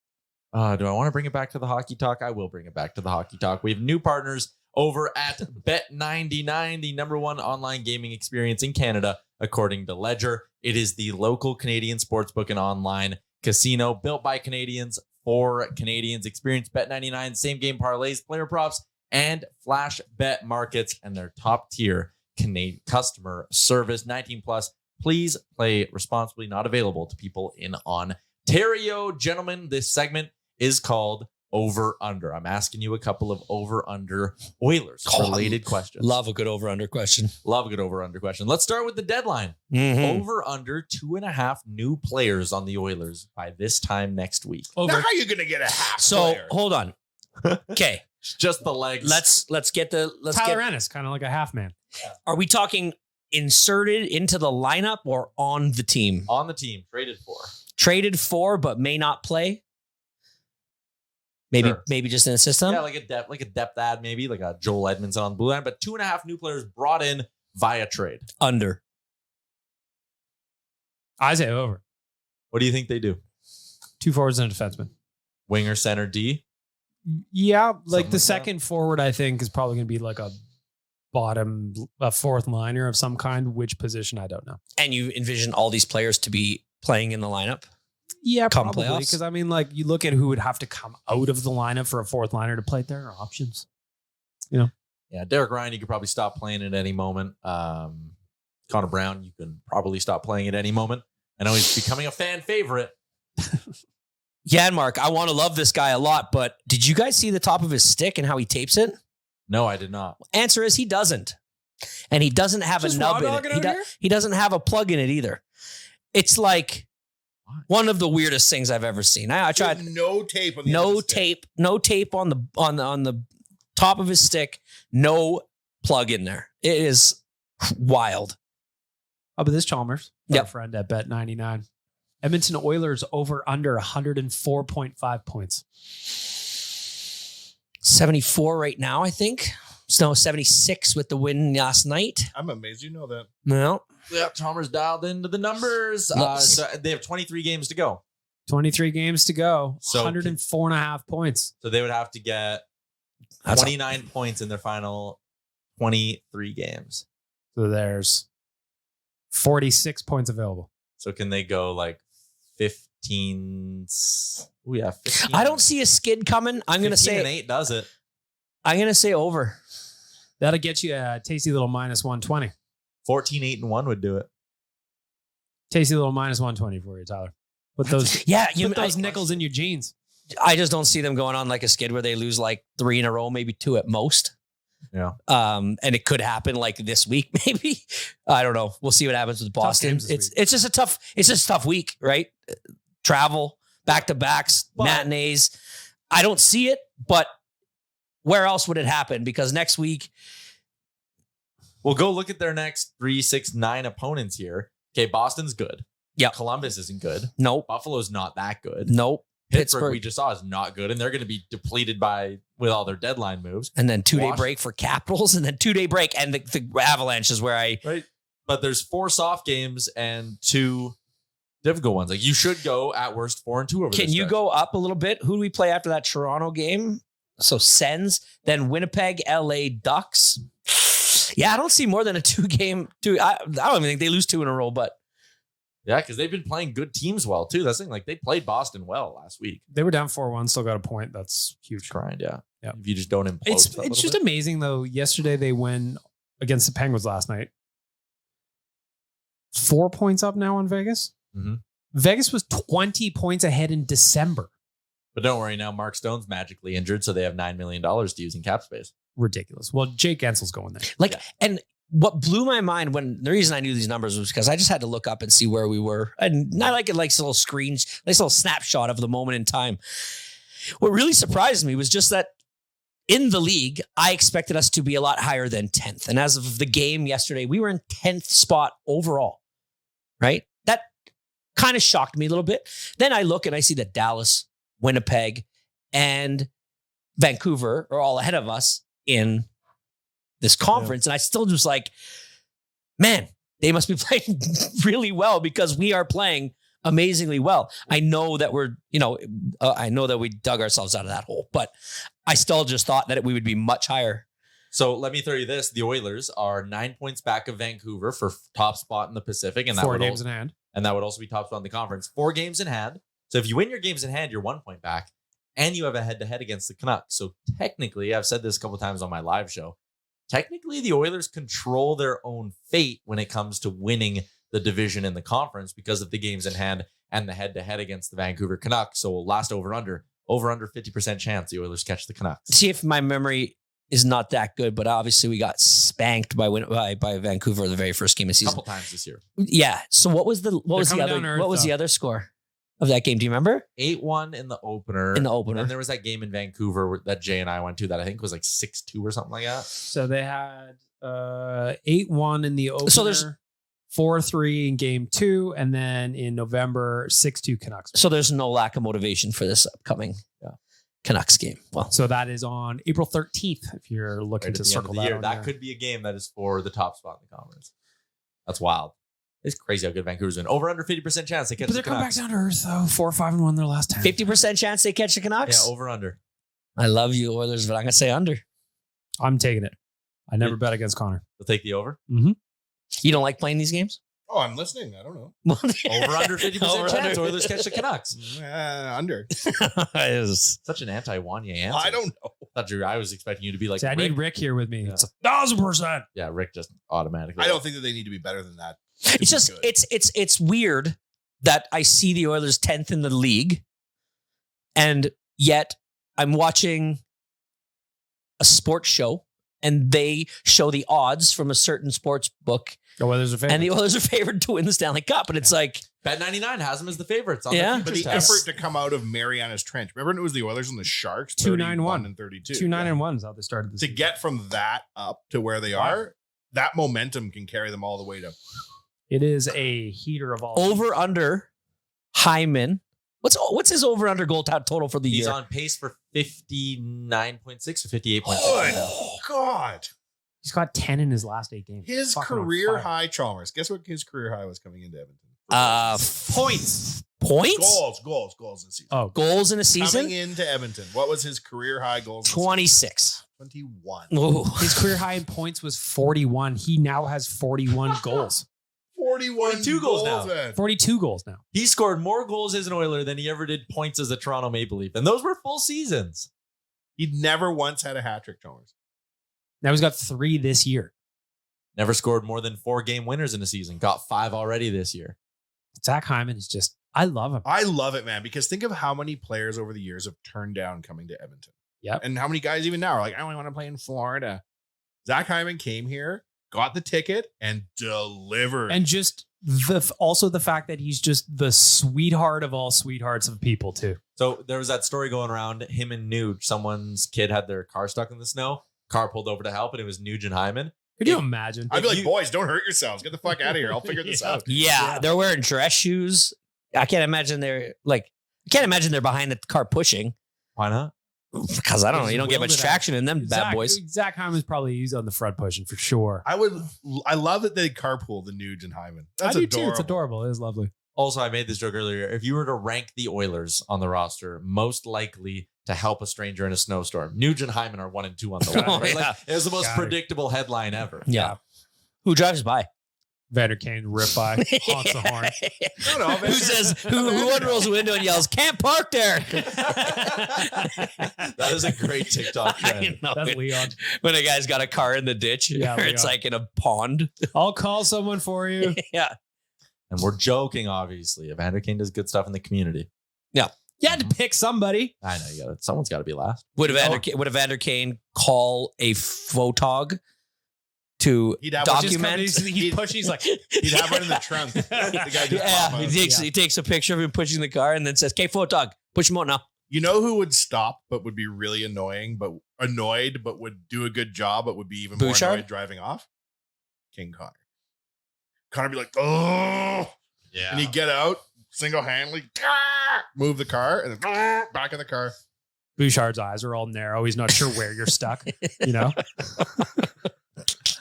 Do I want to bring it back to the hockey talk? I will bring it back to the hockey talk. We have new partners over at Bet99, the number one online gaming experience in Canada, according to Ledger. It is the local Canadian sportsbook and online casino built by Canadians for Canadians. Experience Bet99 same game parlays, player props, and flash bet markets, and their top tier Canadian customer service. 19 plus. Please play responsibly. Not available to people in Ontario. Gentlemen, this segment is called Over Under. I'm asking you a couple of over under Oilers related questions. Love a good over under question. Love a good over under question. Let's start with the deadline. Mhm. Over under 2.5 new players on the Oilers by this time next week. Now, how are you going to get a half So player? hold on. Okay, Just the legs. let's get Tyler Ennis, kind of like a half man. Are we talking inserted into the lineup or on the team? on the team, traded for. Traded for but may not play. Maybe Sure. maybe just in the system. Yeah, like a depth ad, maybe like a Joel Edmondson on the blue line, but 2.5 new players brought in via trade. Under. I say over. What do you think they do? 2 forwards and a defenseman. Winger, center, D. Yeah, like Something the like that. second forward, I think, is probably going to be like a fourth liner of some kind. Which position, I don't know. And you envision all these players to be playing in the lineup? Yeah, Come probably. playoffs? Because I mean, like you look at who would have to come out of the lineup for a fourth liner to play. There are options. Yeah, Derek Ryan, you could probably stop playing at any moment. Connor Brown, you can probably stop playing at any moment. I know he's becoming a fan favorite. Janmark, I want to love this guy a lot, but did you guys see the top of his stick and how he tapes it? No, I did not. Answer is he doesn't. And he doesn't have Just a nub raw in dogging it. out here? He doesn't have a plug in it either. It's like one of the weirdest things I've ever seen. I tried No tape on the end of no the stick. tape, no tape on the top of his stick, no plug in there. It is wild. Oh, but this Chalmers, Yep. our friend at Bet99. Edmonton Oilers over under 104.5 points. 74 right now, I think. No, 76 with the win last night. I'm amazed you know that. No. Yeah, Chalmers dialed into the numbers. Nice. So they have 23 games to go. 23 games to go. So- 104.5 points. So they would have to get That's 29 points in their final 23 games. So there's 46 points available. So can they go like 15? Oh yeah, 15. I don't see a skid coming. I'm going to 15 say and 8 does it. I'm going to say over. That'll get you a tasty little minus 120. 14, 8 and 1 would do it. Tasty little minus 120 for you, Tyler. Put those, Yeah, put those nickels in your jeans. I just don't see them going on like a skid where they lose like 3 in a row, maybe 2 at most. Yeah. And it could happen like this week, maybe. I don't know. We'll see what happens with Boston. It's just a tough week, right? Travel, back-to-backs, matinees. I don't see it, but where else would it happen? Because next week, We'll go look at their next 3, 6, 9 opponents here. Okay, Boston's good. Yeah. Columbus isn't good. nope, Buffalo's not that good. nope. Pittsburgh, we just saw, is not good, and they're going to be depleted with all their deadline moves. And then 2-day break for Capitals, and then 2-day break, and the Avalanche is where Right. But there's 4 soft games and 2 difficult ones. Like you should go at worst 4-2 over. Can this you stretch. go up a little bit? Who do we play after that Toronto game? So Sens, then Winnipeg, LA Ducks. Yeah, I don't see more than a 2-game. I don't even think they lose 2 in a row, but Yeah, because they've been playing good teams well too. That's the thing. Like they played Boston well last week. They were down 4-1, still got a point. That's huge. Grind, yeah. Yeah. If you just don't implode. It's just amazing though. Yesterday they win against the Penguins last night. 4 points up now on Vegas. Mhm. Vegas was 20 points ahead in December. But don't worry, now Mark Stone's magically injured, so they have $9 million to use in cap space. Ridiculous. Well, Jake Gensel's going there. and what blew my mind when the reason I knew these numbers was because I just had to look up and see where we were. And I like it like little screens, nice little snapshot of the moment in time. What really surprised me was just that in the league, I expected us to be a lot higher than 10th. And as of the game yesterday, we were in 10th spot overall, right? That kind of shocked me a little bit. Then I look and I see that Dallas, Winnipeg, and Vancouver are all ahead of us in this conference. And I still just like, man, they must be playing really well because we are playing amazingly well. I know that I know that we dug ourselves out of that hole, but I still just thought that we would be much higher. So let me throw you this. The Oilers are 9 points back of Vancouver for top spot in the Pacific. And that 4 games in hand. And that would also be top spot in the conference. 4 games in hand. So if you win your games in hand, you're 1 point back. And you have a head-to-head against the Canucks. So technically, I've said this a couple times on my live show, technically the Oilers control their own fate when it comes to winning the division in the conference because of the games in hand and the head-to-head against the Vancouver Canucks. So last over-under 50% chance the Oilers catch the Canucks. See if my memory is not that good, but obviously we got spanked by Vancouver the very first game of the season. A couple times this year. Yeah. So what was the other score of that game? Do you remember? 8-1 in the opener. And there was that game in Vancouver that Jay and I went to that I think was like 6-2 or something like that. So they had 8-1 in the opener. So there's 4-3 in game 2, and then in November 6-2 Canucks. So there's no lack of motivation for this upcoming Canucks game. Well, so that is on April 13th. If you're looking Right to at the end of circle the that, year, on that your- could be a game that is for the top spot in the conference. That's wild. It's crazy how good Vancouver's been. Over under 50% chance they catch But the they're coming back Canucks. down to earth though. 4-5-1 their last 10. 50% chance they catch the Canucks. Yeah, over under. I love you, Oilers, but I'm gonna say under. I'm taking it. I never bet against Connor. We'll take the over. You don't like playing these games? Oh, I'm listeing. I don't know. Over under 50% Over, chance under. Oilers catch the Canucks. Under. Such an anti-Wanye answer. I don't know. I was expecting you to be like See, I need Rick. Rick here with me. Yeah. It's 1,000%. Yeah, Rick just automatically. I don't think that they need to be better than that. It's just Good. it's weird that I see the Oilers 10th in the league, and yet I'm watching a sports show and they show the odds from a certain sports book, The Oilers are favored. and the Oilers are favored to win the Stanley Cup. And it's like, Bet99 has them as the favorites. On Yeah. the But futures the tab. effort to come out of Mariana's Trench. Remember when it was the Oilers and the Sharks? 2-9-1 and 32. 2-9-1 is how they started this To season. get from that up to where they are, that momentum can carry them all the way to. It is a heater of all. over under Hyman. What's his over under goal total for the He's year? on pace for 59.6 or 58.6. Oh, God. He's got 10 in his last 8 games. His Fucking on career fire. high, Chalmers. Guess what his career high was coming into Edmonton? Points Goals this season. Oh, goals in a season. Coming into Edmonton. What was his career high goals? this season? 26. 21. Ooh. his career high in points was 41. He now has 41 goals. 42 goals now. man. 42 goals now. He scored more goals as an Oiler than he ever did points as a Toronto Maple Leaf. And those were full seasons. He'd never once had a hat trick, Chalmers. Now he's got 3 this year. Never scored more than 4 game winners in a season. Got 5 already this year. Zach Hyman is just, I love him. I love it, man, because think of how many players over the years have turned down coming to Edmonton. Yep. And how many guys even now are like, I only want to play in Florida. Zach Hyman came here, got the ticket, and delivered. And just also the fact that he's just the sweetheart of all sweethearts of people, too. So there was that story going around, him and Nuge. Someone's kid had their car stuck in the snow. Car pulled over to help, and it was Nuge and Hyman. Could you imagine? I'd be like, boys, don't hurt yourselves. Get the fuck out of here. I'll figure this out. Yeah, they're wearing dress shoes. I can't imagine they're behind the car pushing. Why not? Because I don't know. You don't get much traction in them bad boys. Zach Hyman's probably he's on the front pushing for sure. I love that they carpool the Nuge and Hyman. That's I do adorable. too. It's adorable. It is lovely. Also, I made this joke earlier. If you were to rank the Oilers on the roster, most likely to help a stranger in a snowstorm, Nuge and Hyman are 1 and 2 on the list. Oh, Right? yeah. Like, it was the most Got it. predictable headline ever. Yeah. Who drives by? Vander Kane rip by, honks the horn. No, Who says who unrolls the window and yells, "Can't park there"? That is a great TikTok I trend. know. That's Leon. When a guy's got a car in the ditch, Yeah, or it's Leon. like in a pond. I'll call someone for you. Yeah. And we're joking, obviously. Evander Kane does good stuff in the community. You had to pick somebody. I know you got it. Someone's got to be last. Would Evander Kane call a photog to He'd have document? He's pushing. He's like, He'd have one in the trunk. The guy just Yeah, pop out. he takes a picture of him pushing the car and then says, "Okay, photog, push him out now." You know who would stop but would be really annoyed but would do a good job but would be even more Bouchard? annoyed driving off? King Connor. Connor be like, oh, Yeah. and he'd get out single-handedly, move the car, and then back in the car. Bouchard's eyes are all narrow. He's not sure where you're stuck. You know,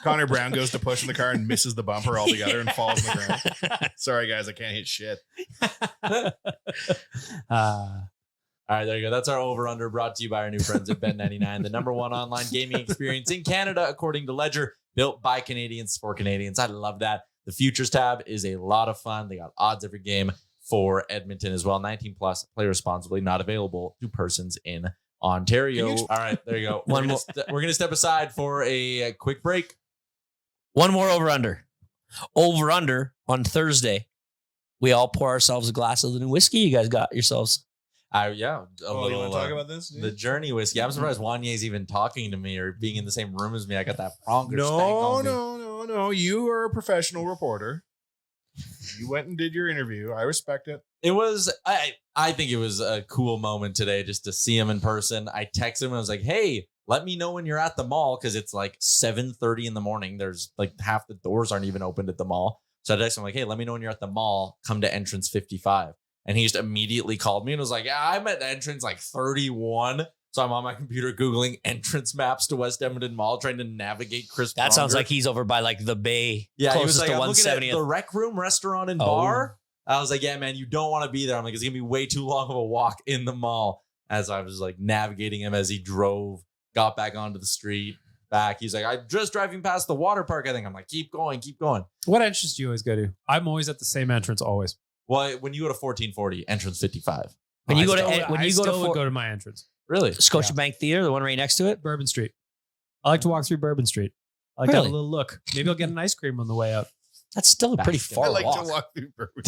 Connor Brown goes to push in the car and misses the bumper altogether and falls on the ground. Sorry, guys, I can't hit shit. All right, there you go. That's our over-under brought to you by our new friends at Bet99, the #1 online gaming experience in Canada, according to Ledger, built by Canadians for Canadians. I love that. The Futures tab is a lot of fun. They got odds every game for Edmonton as well. 19 plus, play responsibly, not available to persons in Ontario. All right, there you go. We're going to step aside for a quick break. One more over-under. Over-under on Thursday. We all pour ourselves a glass of the new whiskey you guys got yourselves. You want to talk about this? The Journey whiskey. I'm surprised Wanye's even talking to me or being in the same room as me. I got that Pronger stank on me. No. You are a professional reporter. You went and did your interview. I respect it. It was, I think it was a cool moment today just to see him in person. I texted him and I was like, hey, let me know when you're at the mall because it's like 7:30 in the morning. There's like half the doors aren't even opened at the mall. So I texted him like, hey, let me know when you're at the mall. Come to entrance 55. And he just immediately called me and was like, yeah, I'm at entrance like 31. So I'm on my computer Googling entrance maps to West Edmonton Mall, trying to navigate Chris Pronger. That sounds like he's over by like the Bay. Yeah, he closest was like, to I'm looking at 170th. the Rec Room restaurant and bar. I was like, yeah, man, you don't want to be there. I'm like, it's going to be way too long of a walk in the mall. As I was like navigating him as he drove, got back onto the street, back. He's like, I'm just driving past the water park, I think. I'm like, keep going, keep going. what entrance do you always go to? I'm always at the same entrance, always. Well, when you go to 1440, entrance 55. When you I go still- to when I you go still to would go to my entrance, Really? Scotiabank Theater, the one right next to it. Bourbon Street. I like to walk through Bourbon Street. I like to have a Really? little look. Maybe I'll get an ice cream on the way out. That's still a pretty Basket. far I like walk. to walk through Bourbon.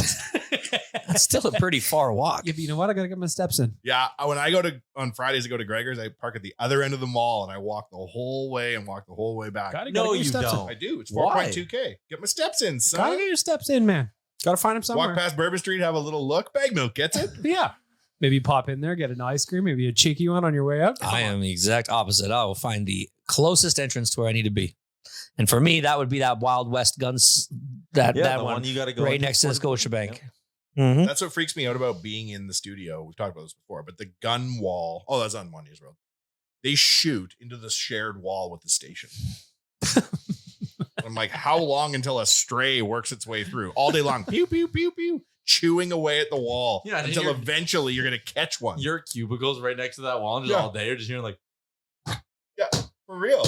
That's still a pretty far walk. Yeah, but you know what? I gotta get my steps in. Yeah, when I go to on Fridays, I go to Gregor's. I park at the other end of the mall and I walk the whole way and walk the whole way back. Gotta No, get your you steps don't. I do. It's Why? 4.2K. Get my steps in, In. son. Gotta get your steps in, man. Gotta find them somewhere. Walk past Bourbon Street, have a little look. Bag milk gets it. Yeah. Maybe pop in there, get an ice cream, maybe a cheeky one on your way out. I am the exact opposite. I will find the closest entrance to where I need to be. And for me, that would be that Wild West Guns, that the one you got to go right into next to the 40. Scotiabank. Yep. Mm-hmm. That's what freaks me out about being in the studio. We've talked about this before, but the gun wall. Oh, that's on Wanye's Road. They shoot into the shared wall with the station. I'm like, how long until a stray works its way through? All day long. Pew, pew, pew, pew. Chewing away at the wall Yeah, and until you're- eventually you're going to catch one. Your cubicle's right next to that wall, and just Yeah. all day you're just hearing like, Yeah, for real.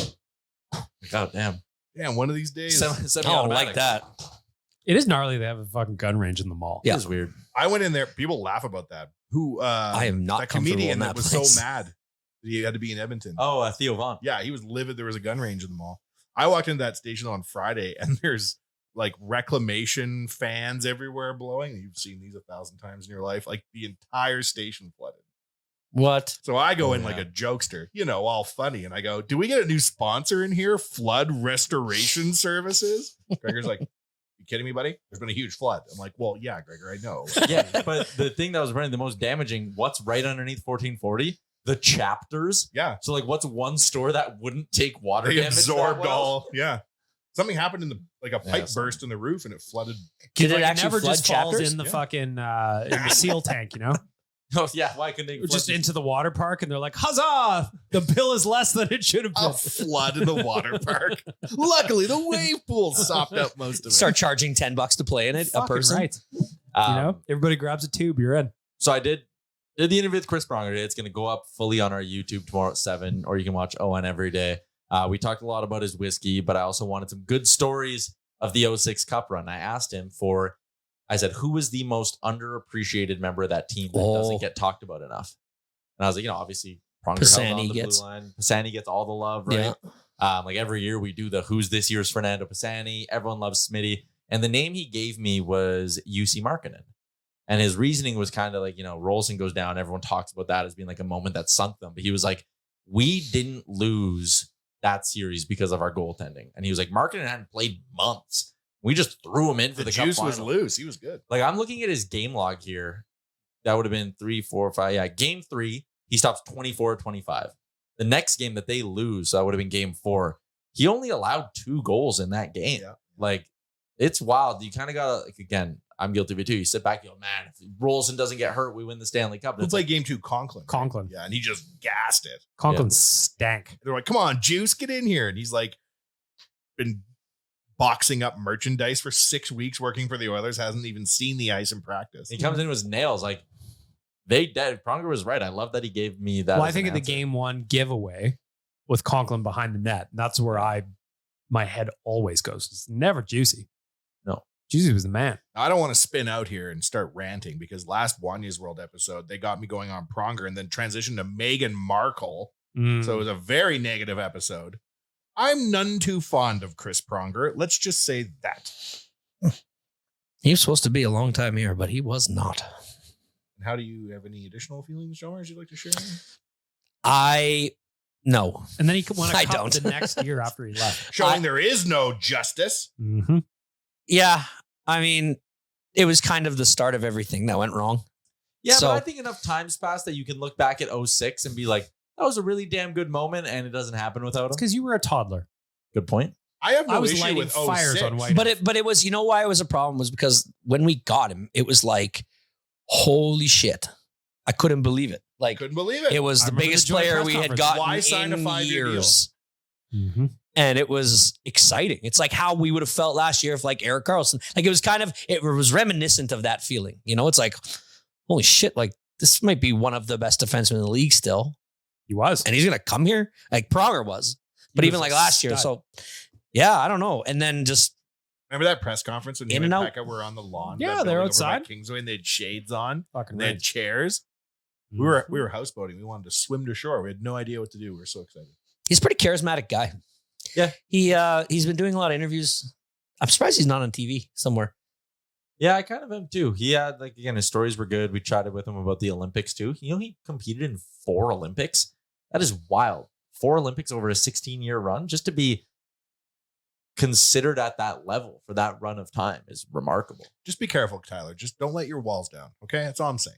God damn. Damn, one of these days. Oh, like that. It is gnarly. They have a fucking gun range in the mall. Yeah. It was weird. I went in there. People laugh about that. Who? I am not that comfortable comedian in that that was place. so mad that he had to be in Edmonton. Oh, Theo Vaughn. Yeah, he was livid. There was a gun range in the mall. I walked into that station on Friday, and there's like reclamation fans everywhere blowing. You've seen these 1,000 times in your life. Like the entire station flooded. What? So I go in yeah. like a jokester, all funny, and I go, "Do we get a new sponsor in here? Flood Restoration Services?" Gregor's like, "You kidding me, buddy? There's been a huge flood." I'm like, "Well, yeah, Gregor, I know." Yeah, but the thing that was running the most damaging, what's right underneath 1440? The chapters. Yeah, So like, what's one store that wouldn't take water they damage? absorbed that well? all. Yeah, something happened in the a pipe something. burst in the roof, and it flooded. Did Like, it actually never flood just falls chapters? in the Yeah. fucking in the seal tank, Oh yeah, why couldn't they just flood into the water park, and they're like, "Huzzah! The bill is less than it should have been." A flood in the water park. Luckily, the wave pool sopped up most of it. Start charging $10 to play in it. A Fucking person. right? Um, Everybody grabs a tube. You're in. So I did the interview with Chris Pronger today. It's going to go up fully on our YouTube tomorrow at 7, or you can watch O.N.E every day. We talked a lot about his whiskey, but I also wanted some good stories of the 06 Cup run. I asked him I said, who was the most underappreciated member of that team that doesn't get talked about enough? And I was like, obviously Pronger held on Pisani the gets- blue line. Pisani gets all the love, right? Like every year we do the who's this year's Fernando Pisani. Everyone loves Smitty. And the name he gave me was UC Markkanen. And his reasoning was kind of like, Rolson goes down. Everyone talks about that as being like a moment that sunk them. But he was like, we didn't lose that series because of our goaltending. And he was like, Markkanen hadn't played months. We just threw him in for the the cup juice was final. loose. He was good. Like I'm looking at his game log here. That would have been 3, 4, 5. Yeah. Game 3, he stops 24-25. The next game that they lose, so that would have been game 4. He only allowed 2 goals in that game. Yeah. Like it's wild. You kind of gotta again, I'm guilty of it too. You sit back, you go, man, if Rolson doesn't get hurt, we win the Stanley Cup. Who It's played like, game 2? Conklin. right? Conklin. Yeah, and he just gassed it. Conklin stank. They're like, "Come on, Juice, get in here." And he's like, been boxing up merchandise for 6 weeks working for the Oilers, hasn't even seen the ice in practice. he comes in with his nails. Like they dead. Pronger was right. I love that he gave me that. Well, I as think an of the answer. game 1 giveaway with Conklin behind the net. That's where my head always goes. It's never Juicy. No. Juicy was the man. I don't want to spin out here and start ranting because last Wanye's World episode, they got me going on Pronger and then transitioned to Meghan Markle. So it was a very negative episode. I'm none too fond of Chris Pronger. Let's just say that. He was supposed to be a long time here, but he was not. And how do you have any additional feelings, Chalmers, you'd like to share? No. And then he won a I cup don't. the next year after he left. Showing there is no justice. Mm-hmm. Yeah. I mean, it was kind of the start of everything that went wrong. Yeah, So- but I think enough time's passed that you can look back at 06 and be like, that was a really damn good moment, and it doesn't happen without It's him. because you were a toddler. Good point. I have no I was issue lighting with fires 06. on White. But it was, why it was a problem was because when we got him, it was like, holy shit. I couldn't believe it. Like, Couldn't believe it. it was I the remember the biggest joint player press we had conference. gotten Why sign a in 5-year deal? years. Mm-hmm. And it was exciting. It's like how we would have felt last year if like Eric Carlson, like it was reminiscent of that feeling. It's like, holy shit, like this might be one of the best defensemen in the league still. He was. And he's going to come here like Pronger was, but He even was like a last year. stud. So yeah, I don't know. And then just, Remember that press conference when In him and and out. Pekka were on the lawn? Yeah, that they're building over by outside. Kingsway, and they had shades on. Fucking And they had right. chairs. We were houseboating. We wanted to swim to shore. We had no idea what to do. We were so excited. he's a pretty charismatic guy. Yeah. He's been doing a lot of interviews. I'm surprised he's not on TV somewhere. Yeah, I kind of am too. He had, like, again, his stories were good. We chatted with him about the Olympics too. He competed in 4 Olympics. That is wild. 4 Olympics over a 16-year run, just to be considered at that level for that run of time is remarkable. Just be careful, Tyler. Just don't let your walls down. Okay, that's all I'm saying.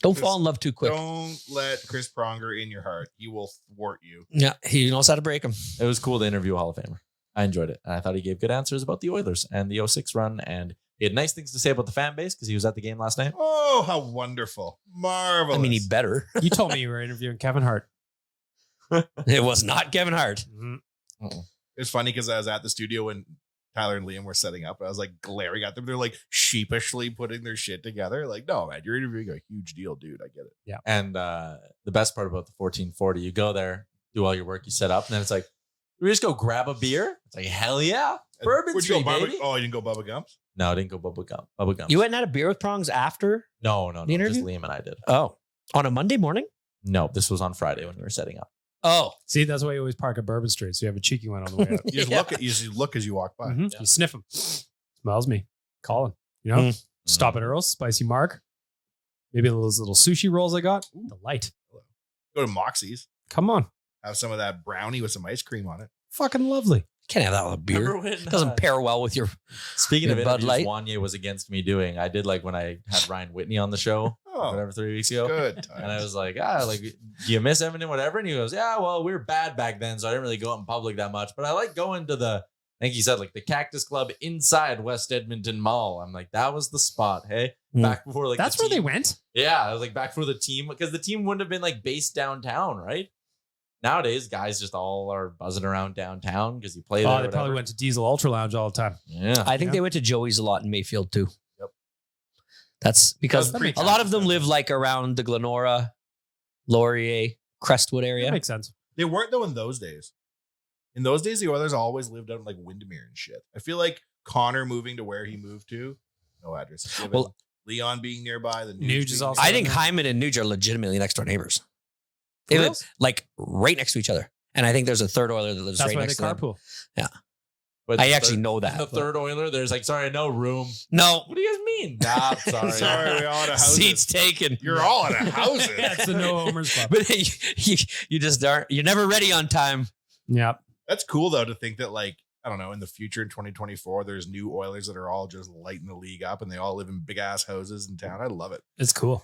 Don't fall in love too quick. Don't let Chris Pronger in your heart. He will thwart you. Yeah, he knows how to break them. It was cool to interview a Hall of Famer. I enjoyed it. And I thought he gave good answers about the Oilers and the 06 run. And he had nice things to say about the fan base because he was at the game last night. Oh, how wonderful. Marvelous. I mean, he better. You told me you were interviewing Kevin Hart. It was not Kevin Hart. It was funny because I was at the studio when Tyler and Liam were setting up. I was like glaring at them. They're like sheepishly putting their shit together. Like, no, man, you're interviewing a huge deal, dude. I get it. And the best part about the 1440, you go there, do all your work, you set up, and then it's like, we just go grab a beer? It's like, hell yeah. Bourbon Would you go Street, baby. Oh, you didn't go Bubba Gumps? No, I didn't go Bubba Gum. You went and had a beer with Prongs after? No. The Just interview? Liam and I did. Oh, on a Monday morning? No, this was on Friday when we were setting up. Oh, See, that's why you always park at Bourbon Street. So you have a cheeky one on the way out. You just Yeah. look as you walk by. Mhm. You sniff them. Smells me. Calling. You know? Stop at Earl's, Spicy Mark. Maybe those little sushi rolls I got. Delight. Go to Moxie's. Come on. Have some of that brownie with some ice cream on it. Fucking lovely. can't have that with a beer. Remember when, Doesn't pair well with your. Speaking of Your Bud interviews, Light? Wanye was against me doing. I did like when I had Ryan Whitney on the show, Oh, whatever, 3 weeks ago. good. And I was like, do you miss Edmonton, whatever? And he goes, yeah, well, we were bad back then, so I didn't really go out in public that much. But I like going to I think he said like the Cactus Club inside West Edmonton Mall. I'm like, that was the spot. Hey, back before like That's the where they team- went. Yeah, I was like back for the team because the team wouldn't have been like based downtown, right? Nowadays, guys just all are buzzing around downtown because you play there. Oh, they probably went to Diesel Ultra Lounge all the time. Yeah, I think they went to Joey's a lot in Mayfield too. Yep. That's because That makes a lot of sense. them live like around the Glenora, Laurier, Crestwood That area. makes sense. They weren't though in those days. In those days, the Oilers always lived out in like Windermere and shit. I feel like Connor moving to where he moved to, no address. Given. Well- Leon being nearby, the Nuge is being also- I nearby. think Hyman and Nuge are legitimately next door neighbors. For They real? live like right next to each other. And I think there's a third Oiler that lives That's right why they next to them. carpool. but I the actually third- know that. The but- third Oiler, there's like, sorry, no room. No. What do you guys mean? Nah, sorry. Sorry, we all out of houses. Seats taken. You're all out of houses. That's the no homers club. But you just aren't, you're never ready on time. Yeah. That's cool though to think that like I don't know in the future in 2024 there's new Oilers that are all just lighting the league up and they all live in big ass houses in town. I love it. It's cool.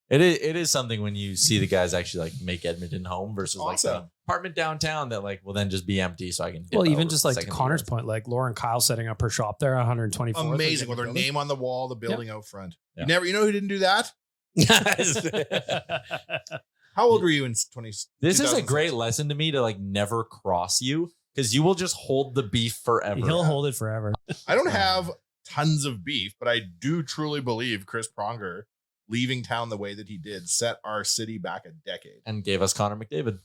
It is something when you see the guys actually like make Edmonton home versus like Awesome. the apartment downtown that like will then just be empty so I can dip Well, even over just to like to second Connor's yard. point, like Lauren Kyle setting up her shop there, 124. Amazing with her name on the wall, the building out front. Yeah. You know who didn't do that? How old were you in 20? This is a 2006? great lesson to me to like never cross you because you will just hold the beef forever. He'll hold it forever. I don't have tons of beef, but I do truly believe Chris Pronger leaving town the way that he did set our city back a decade. And gave us Connor McDavid.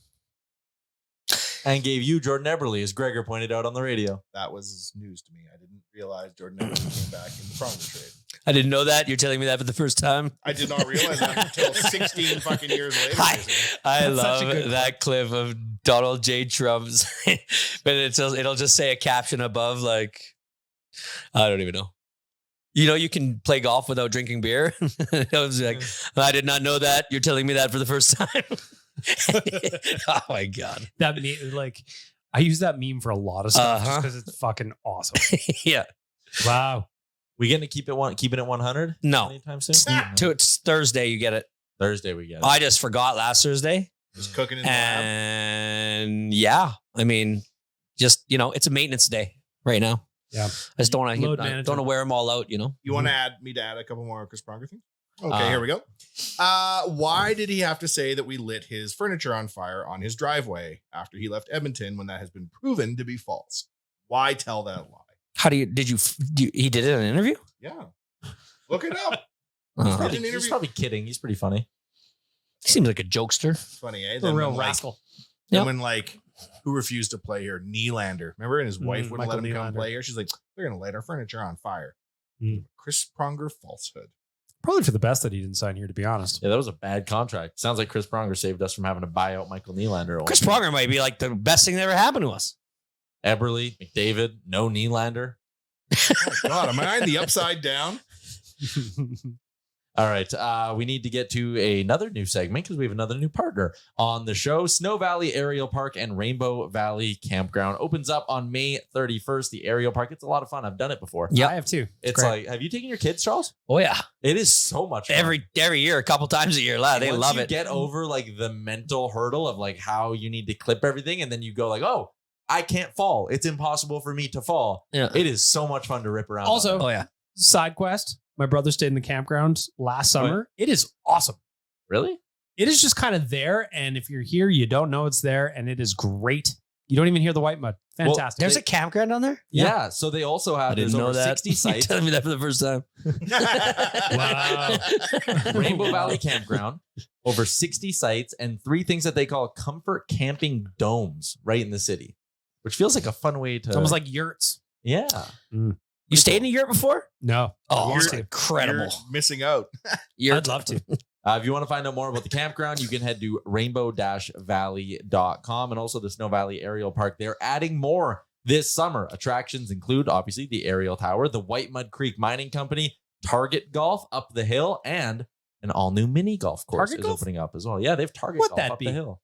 And gave you Jordan Eberle, as Gregor pointed out on the radio. That was news to me. I didn't realize Jordan Eberle came back in the Pronger trade. I didn't know that. You're telling me that for the first time. I did not realize that until 16 fucking years later. I That's such a love good that clip of Donald J. Trump's, but it'll just say a caption above like, I don't even know. You know, you can play golf without drinking beer. I was like, I did not know that. You're telling me that for the first time. Oh my God. That like I use that meme for a lot of stuff just Uh-huh. because it's fucking awesome. Yeah. Wow. We getting to keeping it 100? No. Anytime soon? It's Thursday. You get it. Thursday we get it. I just forgot last Thursday. Just cooking in the lab. And yeah, I mean, just, you know, it's a maintenance day right now. Yeah. I just don't want Load to management. wear them all out, you know? You want to add a couple more Chris Pronger things? Okay, Uh, here we go. Why did he have to say that we lit his furniture on fire on his driveway after he left Edmonton when that has been proven to be false? Why tell that lie? How he did it in an interview? Yeah. Look it up. Uh, Did an He's interview- probably kidding. He's pretty funny. he seems like a jokester. It's funny, eh? A Then real when, like, rascal. then Yep. when like who refused to play here? Nylander. Remember? And his wife wouldn't Michael let him come Nylander. play here. She's like, they're gonna light our furniture on fire. Mm. Chris Pronger falsehood. Probably for the best that he didn't sign here, to be honest. Yeah, that was a bad contract. Sounds like Chris Pronger saved us from having to buy out Michael Nylander. Chris Pronger might be like the best thing that ever happened to us. Eberle, McDavid, no Nylander. Oh God, am I in the upside down? All right. We need to get to another new segment because we have another new partner on the show. Snow Valley Aerial Park and Rainbow Valley Campground opens up on May 31st. The aerial park. It's a lot of fun. I've done it before. Yep. I have two. It's great. like, have you taken your kids, Charles? Oh yeah, It is so much fun. every year, a couple times a year. They Once love you it. Get over like the mental hurdle of like how you need to clip everything, and then you go like, oh, I can't fall. It's impossible for me to fall. Yeah. It is so much fun to rip around. Also- on Oh it. yeah, Side quest. My brother stayed in the campground last Oh, yeah. summer. It is awesome. Really? It is just kind of there. And if you're here, you don't know it's there. And it is great You don't even hear the white mud. Fantastic. There's a campground on there? Yeah. So they also have, I didn't there's know over that. 60 You're sites. telling me that for the first time. Wow. Rainbow Valley Campground, over 60 sites, and 3 things that they call comfort camping domes right in the city, which feels like a fun way to. It's almost like yurts. Yeah. You stayed in a yurt before? No. Oh, Yurt. it's incredible. You're missing out. I'd love to. If you want to find out more about the campground, you can head to rainbow-valley.com, and also the Snow Valley Aerial Park. They're adding more this summer. Attractions include, obviously, the Aerial Tower, the White Mud Creek Mining Company, Target Golf up the hill, and an all-new mini golf course Target is golf? opening up as well. Yeah, they have Target What'd Golf that up be? the hill.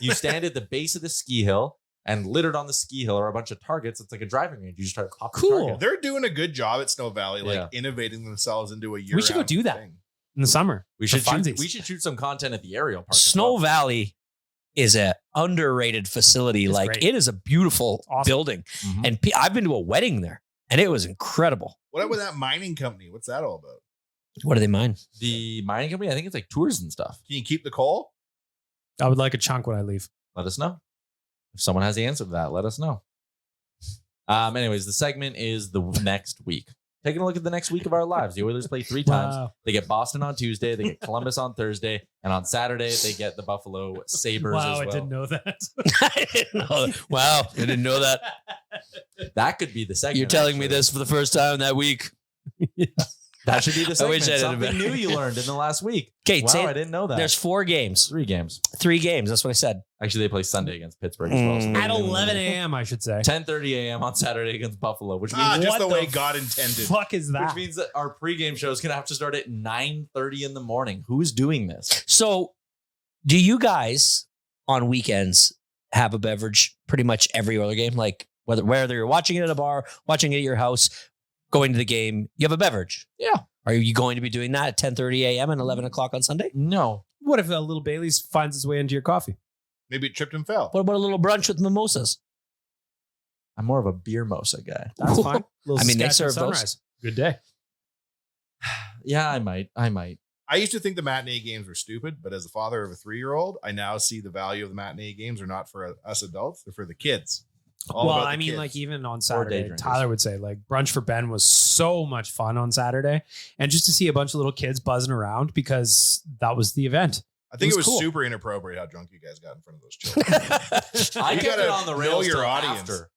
You stand at the base of the ski hill, and littered on the ski hill are a bunch of targets. It's like a driving range. You just try to pop the Cool. target. They're doing a good job at Snow Valley, like Yeah. innovating themselves into a year. We should go do that. In the summer. We For should shoot, funsies. we should shoot some content at the Aerial Park. as Snow well. Valley is a underrated facility. It's Like great. it is a beautiful Awesome. building. Mhm. And I've been to a wedding there and it was incredible. What about that mining company? What's that all about? What do they mine? The mining company, I think it's like tours and stuff. Can you keep the coal? I would like a chunk when I leave. Let us know. If someone has the answer to that, let us know. Anyways, the segment is the next week. Taking a look at the next week of our lives. The Oilers play 3 times. Wow. They get Boston on Tuesday. They get Columbus on Thursday. And on Saturday, they get the Buffalo Sabres Wow, as well. I didn't know that. I didn't know that. Wow, I didn't know that. That could be the segment. You're telling me actually. this for the first time that week. That should be the I segment. wish I did Something it. new you learned in the last week. Okay, Wow, I didn't know that. There's 4 games, 3 games. 3 games. That's what I said. Actually, they play Sunday against Pittsburgh as well. So At 11 a.m., I should say. 10:30 a.m. on Saturday against Buffalo, which means Just What the way the God intended. Fuck is that? which means that our pregame show is going to have to start at 9:30 in the morning. Who's doing this? So, do you guys on weekends have a beverage pretty much every other game? Like whether you're watching it at a bar, watching it at your house, going to the game, you have a beverage. Yeah. Are you going to be doing that at 10:30 a.m. and 11 o'clock on Sunday? No. What if a little Bailey's finds its way into your coffee? Maybe it tripped and fell. What about a little brunch with mimosas? I'm more of a beer mosa guy. That's fine. I mean, they Saskatchewan serve those. sunrise. Good day. Yeah, I might. I used to think the matinee games were stupid, but as a father of a 3-year-old, I now see the value of the matinee games are not for us adults; they're for the kids. All Well, about the I mean, kids. like even on day Saturday, drinkers. Tyler would say like brunch for Ben was so much fun on Saturday, and just to see a bunch of little kids buzzing around because that was the event. I think it was cool. super inappropriate how drunk you guys got in front of those children. I You kept gotta it on the know rails your till audience. after.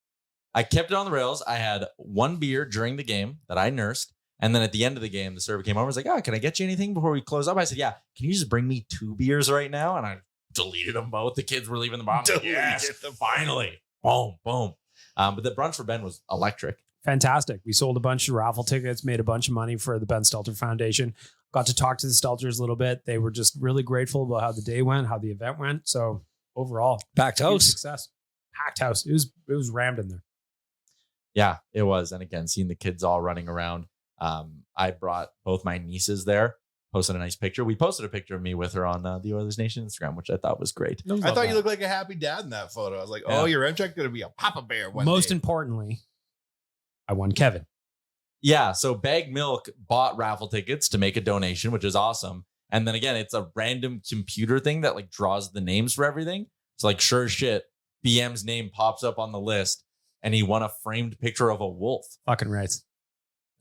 I kept it on the rails. I had 1 beer during the game that I nursed. And then at the end of the game, the server came over and was like, "Oh, can I get you anything before we close up?" I said, "Yeah. Can you just bring me 2 beers right now?" And I deleted them both. The kids were leaving the bar. I'm like, yes, Deleted them. finally. Boom, boom. But the brunch for Ben was electric. Fantastic. We sold a bunch of raffle tickets, made a bunch of money for the Ben Stelter Foundation. Got to talk to the Stelters a little bit. They were just really grateful about how the day went, how the event went. So overall, Packed huge house. success. Packed house. It was rammed in there. Yeah, it was. And again, seeing the kids all running around. I brought both my nieces there, posted a nice picture. We posted a picture of me with her on the Oilers Nation Instagram, which I thought was great. I thought you looked like a happy dad in that photo. I was like, Yeah. "Oh, your Remcheck going to be a Papa Bear one Most day." importantly, I won Kevin. Yeah, so Bag Milk bought raffle tickets to make a donation, which is awesome. And then again, it's a random computer thing that like draws the names for everything. It's like, sure as shit, BM's name pops up on the list and he won a framed picture of a wolf. Fucking right.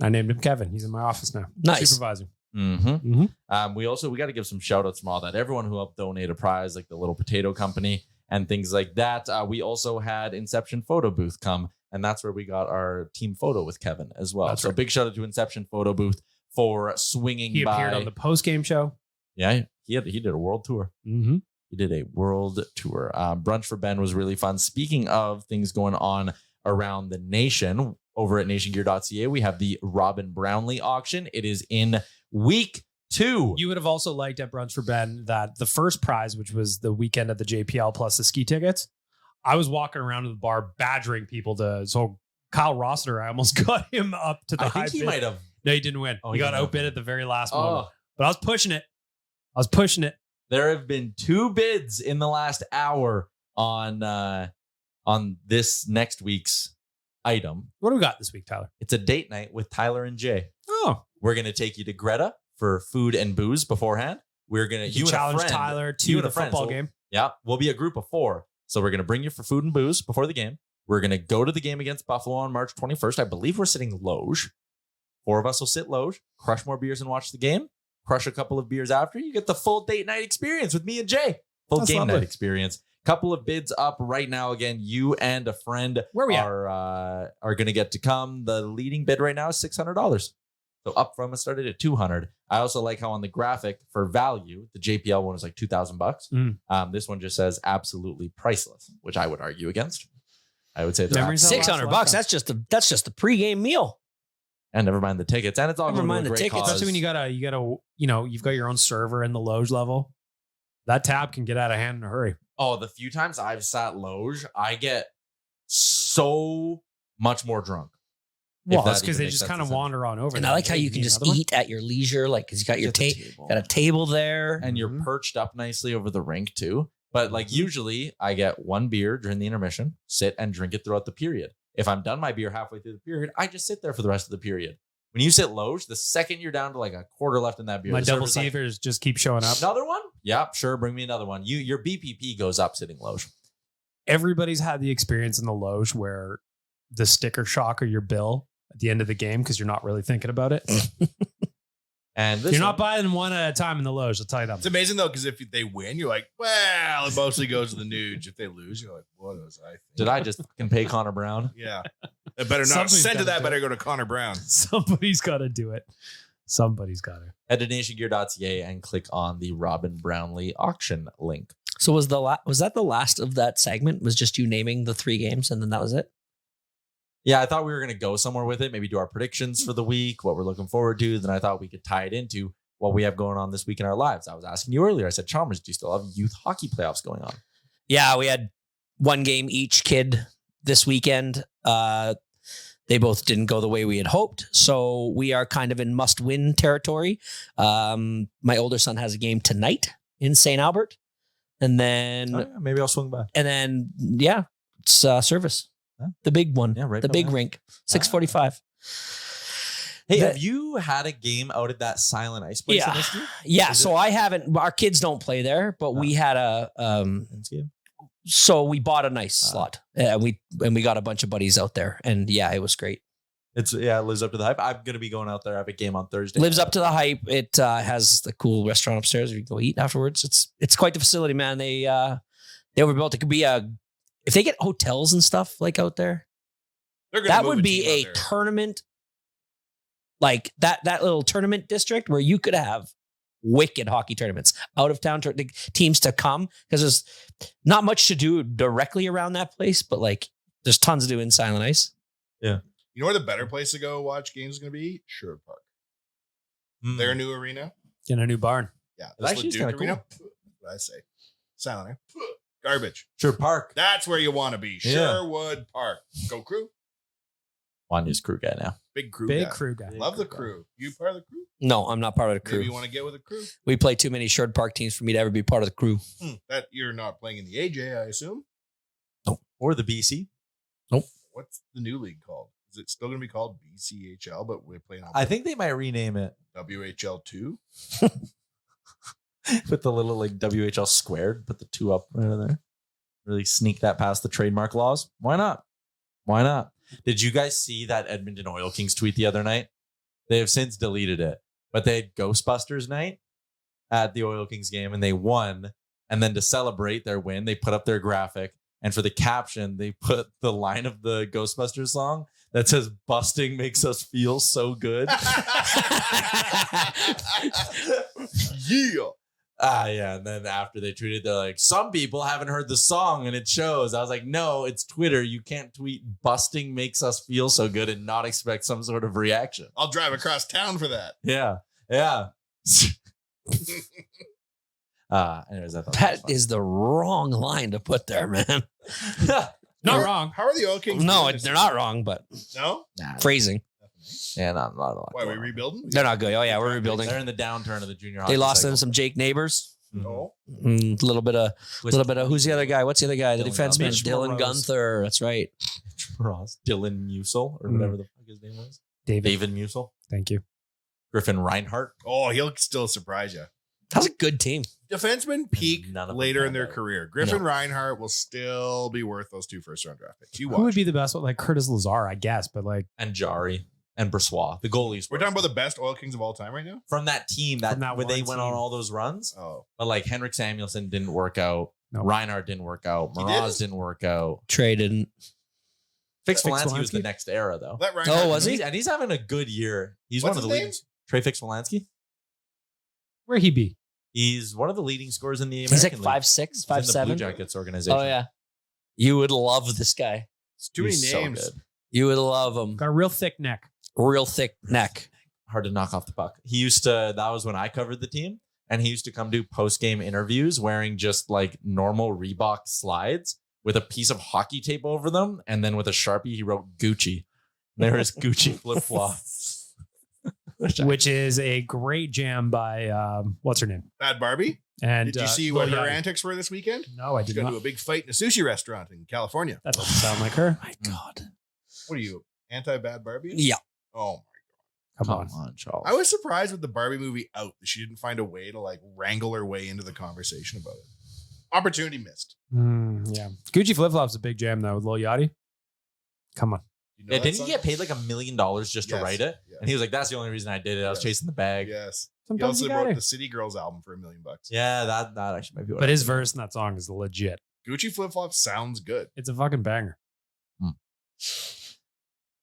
I named him Kevin. He's in my office now. Nice. Supervisor. Mm-hmm. Mhm. We got to give some shout outs from all that. Everyone who helped donate a prize, like the Little Potato Company and things like that. We also had Inception Photo Booth come, and that's where we got our team photo with Kevin as well. That's So right. big shout out to Inception Photo Booth for swinging He by. appeared on the post-game show. Yeah, he did a world tour. Mm-hmm. He did a world tour. Brunch for Ben was really fun. Speaking of things going on around the nation, over at nationgear.ca, we have the Robin Brownlee auction. It is in week 2. You would have also liked at Brunch for Ben that the first prize, which was the weekend of the JPL plus the ski tickets, I was walking around to the bar badgering people to. So Kyle Rossiter, I almost got him up to the I high think he bid. might have. No, he didn't win. Oh, he he got didn't outbid win. at the very last moment. Oh, But I was pushing it. there have been 2 bids in the last hour on this next week's item. What do we got this week, Tyler? It's a date night with Tyler and Jay. Oh, We're going to take you to Greta for food and booze beforehand. We're going to you challenge Tyler you to and the a friend. football So- game. Yeah, we'll be a group of 4. So we're going to bring you for food and booze before the game. We're going to go to the game against Buffalo on March 21st. I believe we're sitting loge. 4 of us will sit loge, crush more beers and watch the game, crush a couple of beers after. You get the full date night experience with me and Jay. Full That's game lovely. night experience. Couple of bids up right now. Again, you and a friend Where we at? are going to get to come. The leading bid right now is $600. So up from it started at $200. I also like how on the graphic for value, the JPL one was like $2,000. This one just says absolutely priceless, which I would argue against. I would say that Memories of $600. That's just the pregame meal. and never mind the tickets. And it's all Never going to mind a the great tickets. cause. Especially when you've got your own server in the loge level. That tab can get out of hand in a hurry. Oh, the few times I've sat loge, I get so much more drunk. Well, If that that's because even they makes just sense kind to of say. wander on over. And there. I like how Hey, you can need just another one? eat at your leisure. Like, because you got your Get the table, got a table there. and you're Mhm. perched up nicely over the rink too. But like usually I get one beer during the intermission, sit and drink it throughout the period. If I'm done my beer halfway through the period, I just sit there for the rest of the period. When you sit loge, the second you're down to like a quarter left in that beer, My the double server's like, sievers just keep showing up. another one? Yeah, sure. Bring me another one. Your BPP goes up sitting loge. Everybody's had the experience in the loge where the sticker shock of your bill at the end of the game because you're not really thinking about it. And this You're one- not buying one at a time in the loge. I'll tell you that. It's amazing though, because if they win, you're like, well, it mostly goes to the Nuge. If they lose, you're like, what was I thinking? Did I just fucking pay Connor Brown? Yeah. It better not Somebody's send to gotta that. do Better it. go to Connor Brown. Somebody's got to do it. Somebody's got to. Head to nationgear.ca and click on the Robin Brownlee auction link. So was that the last of that segment? Was just you naming the 3 games and then that was it? Yeah, I thought we were going to go somewhere with it, maybe do our predictions for the week, what we're looking forward to. Then I thought we could tie it into what we have going on this week in our lives. I was asking you earlier. I said, Chalmers, do you still have youth hockey playoffs going on? Yeah, we had 1 game each kid this weekend. They both didn't go the way we had hoped. So we are kind of in must-win territory. My older son has a game tonight in St. Albert. And then, Maybe I'll swing by. it's service. Huh? The big one. Yeah, right the by big my house. rink. 6:45. Hey, The- have you had a game out at that Silent Ice place? Yeah. in Misty? Yeah, Is so I haven't. Our kids don't play there, but we had a. It's So we bought a nice slot, and we got a bunch of buddies out there, and yeah, it was great. it lives up to the hype. I'm going to be going out there. I have a game on Thursday. Lives up to the hype. It has the cool restaurant upstairs. We can go eat afterwards. It's quite the facility, man. They overbuilt. It could be if they get hotels and stuff like out there. They're gonna That move would be team out a there. tournament, like that little tournament district where you could have wicked hockey tournaments, out of town teams to come, because there's not much to do directly around that place, but like there's tons to do in Silent Ice. You know where the better place to go watch games is going to be? Sherwood Park. Mm. Their new arena. In a new barn. Yeah. It actually is Leduc kinda Arena. What did I say? Silent, eh? Garbage. Sure, Park. That's where you want to be. Yeah. Sherwood Park. Go crew. Wanya's crew guy now. Big crew. Big guy. crew guy. Love the crew. You part of the crew? No, I'm not part of the crew. Maybe you want to get with a crew? We play too many Sherwood Park teams for me to ever be part of the crew. That you're not playing in the AJ, I assume. Or the BC. What's the new league called? Is it still going to be called BCHL, but we're playing on I think they might rename it WHL2? with the little like WHL squared, put the 2 up right in there. Really sneak that past the trademark laws. Why not? Why not? Did you guys see that Edmonton Oil Kings tweet the other night? They have since deleted it, but they had Ghostbusters night at the Oil Kings game and they won. And then to celebrate their win, they put up their graphic. And for the caption, they put the line of the Ghostbusters song that says, "Busting makes us feel so good." Yeah. Yeah. And then after they tweeted, they're like, some people haven't heard the song and it shows. I was like, no, it's Twitter. You can't tweet "busting makes us feel so good" and not expect some sort of reaction. I'll drive across town for that. Yeah. Yeah. Anyways, I thought That is the wrong line to put there, man. Not wrong. How are the Oil Kings? No, doing this they're year? not wrong, but No? phrasing. Yeah, not a lot. Why are we rebuilding? They're not good. Oh yeah, we're rebuilding. They're in the downturn of the junior They hockey lost them cycle. some Jake Neighbors. No. A little bit of who's the other guy? What's the other guy? The Dylan defenseman, Mitch Dylan Moroz. Gunther. That's right. Ross, Dylan Musil, or whatever the fuck his name was. David. David Musil. Thank you. Griffin Reinhart. Oh, he'll still surprise you. That's a good team. Defensemen peak None of them later in panned their out. career. Griffin Reinhart will still be worth those 2 first-round draft picks. You watch. Who would be the best one? Like Curtis Lazar, I guess, but like And Jari and Brossois, the goalies. We're talking about the best Oil Kings of all time right now? from that team that, From that when they one went on team. all those runs. Oh. But like Henrik Samuelsson didn't work out. No. Reinhardt didn't work out. He Mraz didn't work out. Traded. Fix Fix Volansky was the Volansky? next era though. Let Reinhart Oh, was he? And he's having a good year. He's What's one of the his leading. Trey Fix Volansky. where he be? He's one of the leading scorers in the American He's like League. 5'6", He's in the 5'7". Blue Jackets organization. Oh yeah, you would love this guy. It's too many He's so names. good. You would love him. Got a real thick neck. Real thick neck. Hard to knock off the puck. He used to. That was when I covered the team, and he used to come do post game interviews wearing just like normal Reebok slides with a piece of hockey tape over them, and then with a Sharpie he wrote Gucci. There is Gucci flip flops. Which is a great jam by what's her name? Bad Barbie. And Did you see Lil what her Yachty. antics were this weekend? No, I She's did going to not. do a big fight in a sushi restaurant in California. That doesn't sound like her. My God. What are you, anti-Bad Barbie? Yeah. Oh, Come on. Charles. I was surprised with the Barbie movie out that she didn't find a way to like wrangle her way into the conversation about it. Opportunity missed. Yeah. Gucci flip flops a big jam though with Lil Yachty. Come on. You know Yeah, that didn't he song? get paid like $1 million just to Yes. write it? Yeah. And he was like, "That's the only reason I did it. I was Yes. chasing the bag." Yes. He Sometimes also you wrote gotta. the City Girls album for $1 million. Yeah, that actually might be what. But I his did. verse in that song is legit. Gucci flip flop sounds good. It's a fucking banger.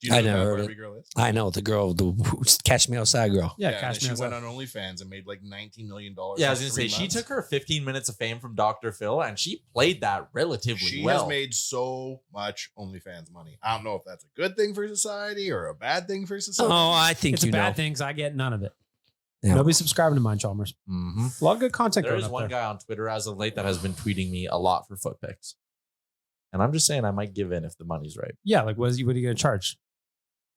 Do you know I who never Bad heard Barbie girl is? I know the girl, the Catch Me Outside girl. Yeah, and Cash then Me she went Outside. on OnlyFans and made like $19 million. Yeah, I was in gonna say 3 she months. took her 15 minutes of fame from Dr. Phil, and she played that relatively She well. has made so much OnlyFans money. I don't know if that's a good thing for society or a bad thing for society. Oh, I think It's a you bad know. thing 'cause I get none of it. Yeah. Nobody's subscribing to mine, Chalmers. Mhm. A lot of good content There going is up one there. guy on Twitter as of late that has been tweeting me a lot for foot pics, and I'm just saying I might give in if the money's right. Yeah, like what are you going to charge?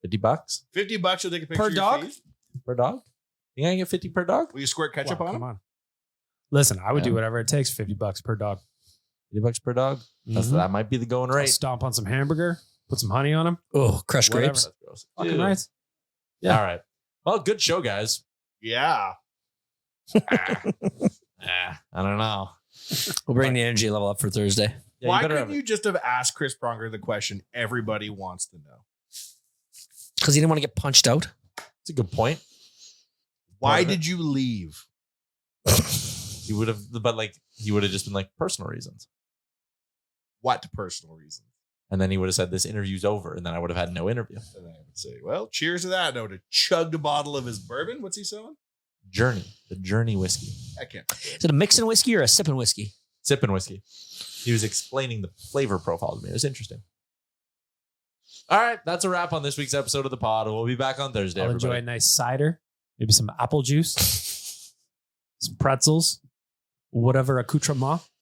$50 $50, you'll take a picture Per of your dog? feet. per dog. You gonna get 50 per dog? Will you squirt ketchup Wow, on come them? on. Listen, I would do Yeah. whatever it takes. $50 per dog. $50 per dog. Mhm. That might be the going I'll rate. stomp on some hamburger, put some honey on them. Oh, crushed Whatever. grapes. That's gross. Fucking Ew. right. Yeah. All right. Well, good show, guys. Yeah. I don't know. We'll bring the energy level up for Thursday. Yeah, Why better couldn't have- you just have asked Chris Pronger the question everybody wants to know? Because he didn't want to get punched out. It's a good point. Why Part of it. did you leave? He would have, but like he would have just been like personal reasons, What personal reasons? and then he would have said this interview's over, and then I would have had no interview. And I would say, well, cheers to that. No, to chugged a bottle of his bourbon. What's he selling? The Journey whiskey, I can't. Is it a mixing whiskey or a sipping whiskey? sipping whiskey. He was explaining the flavor profile to me. It was interesting. All right, that's a wrap on this week's episode of the pod. We'll be back on Thursday. I'll enjoy a Everybody. nice cider, maybe some apple juice, some pretzels, whatever accoutrement.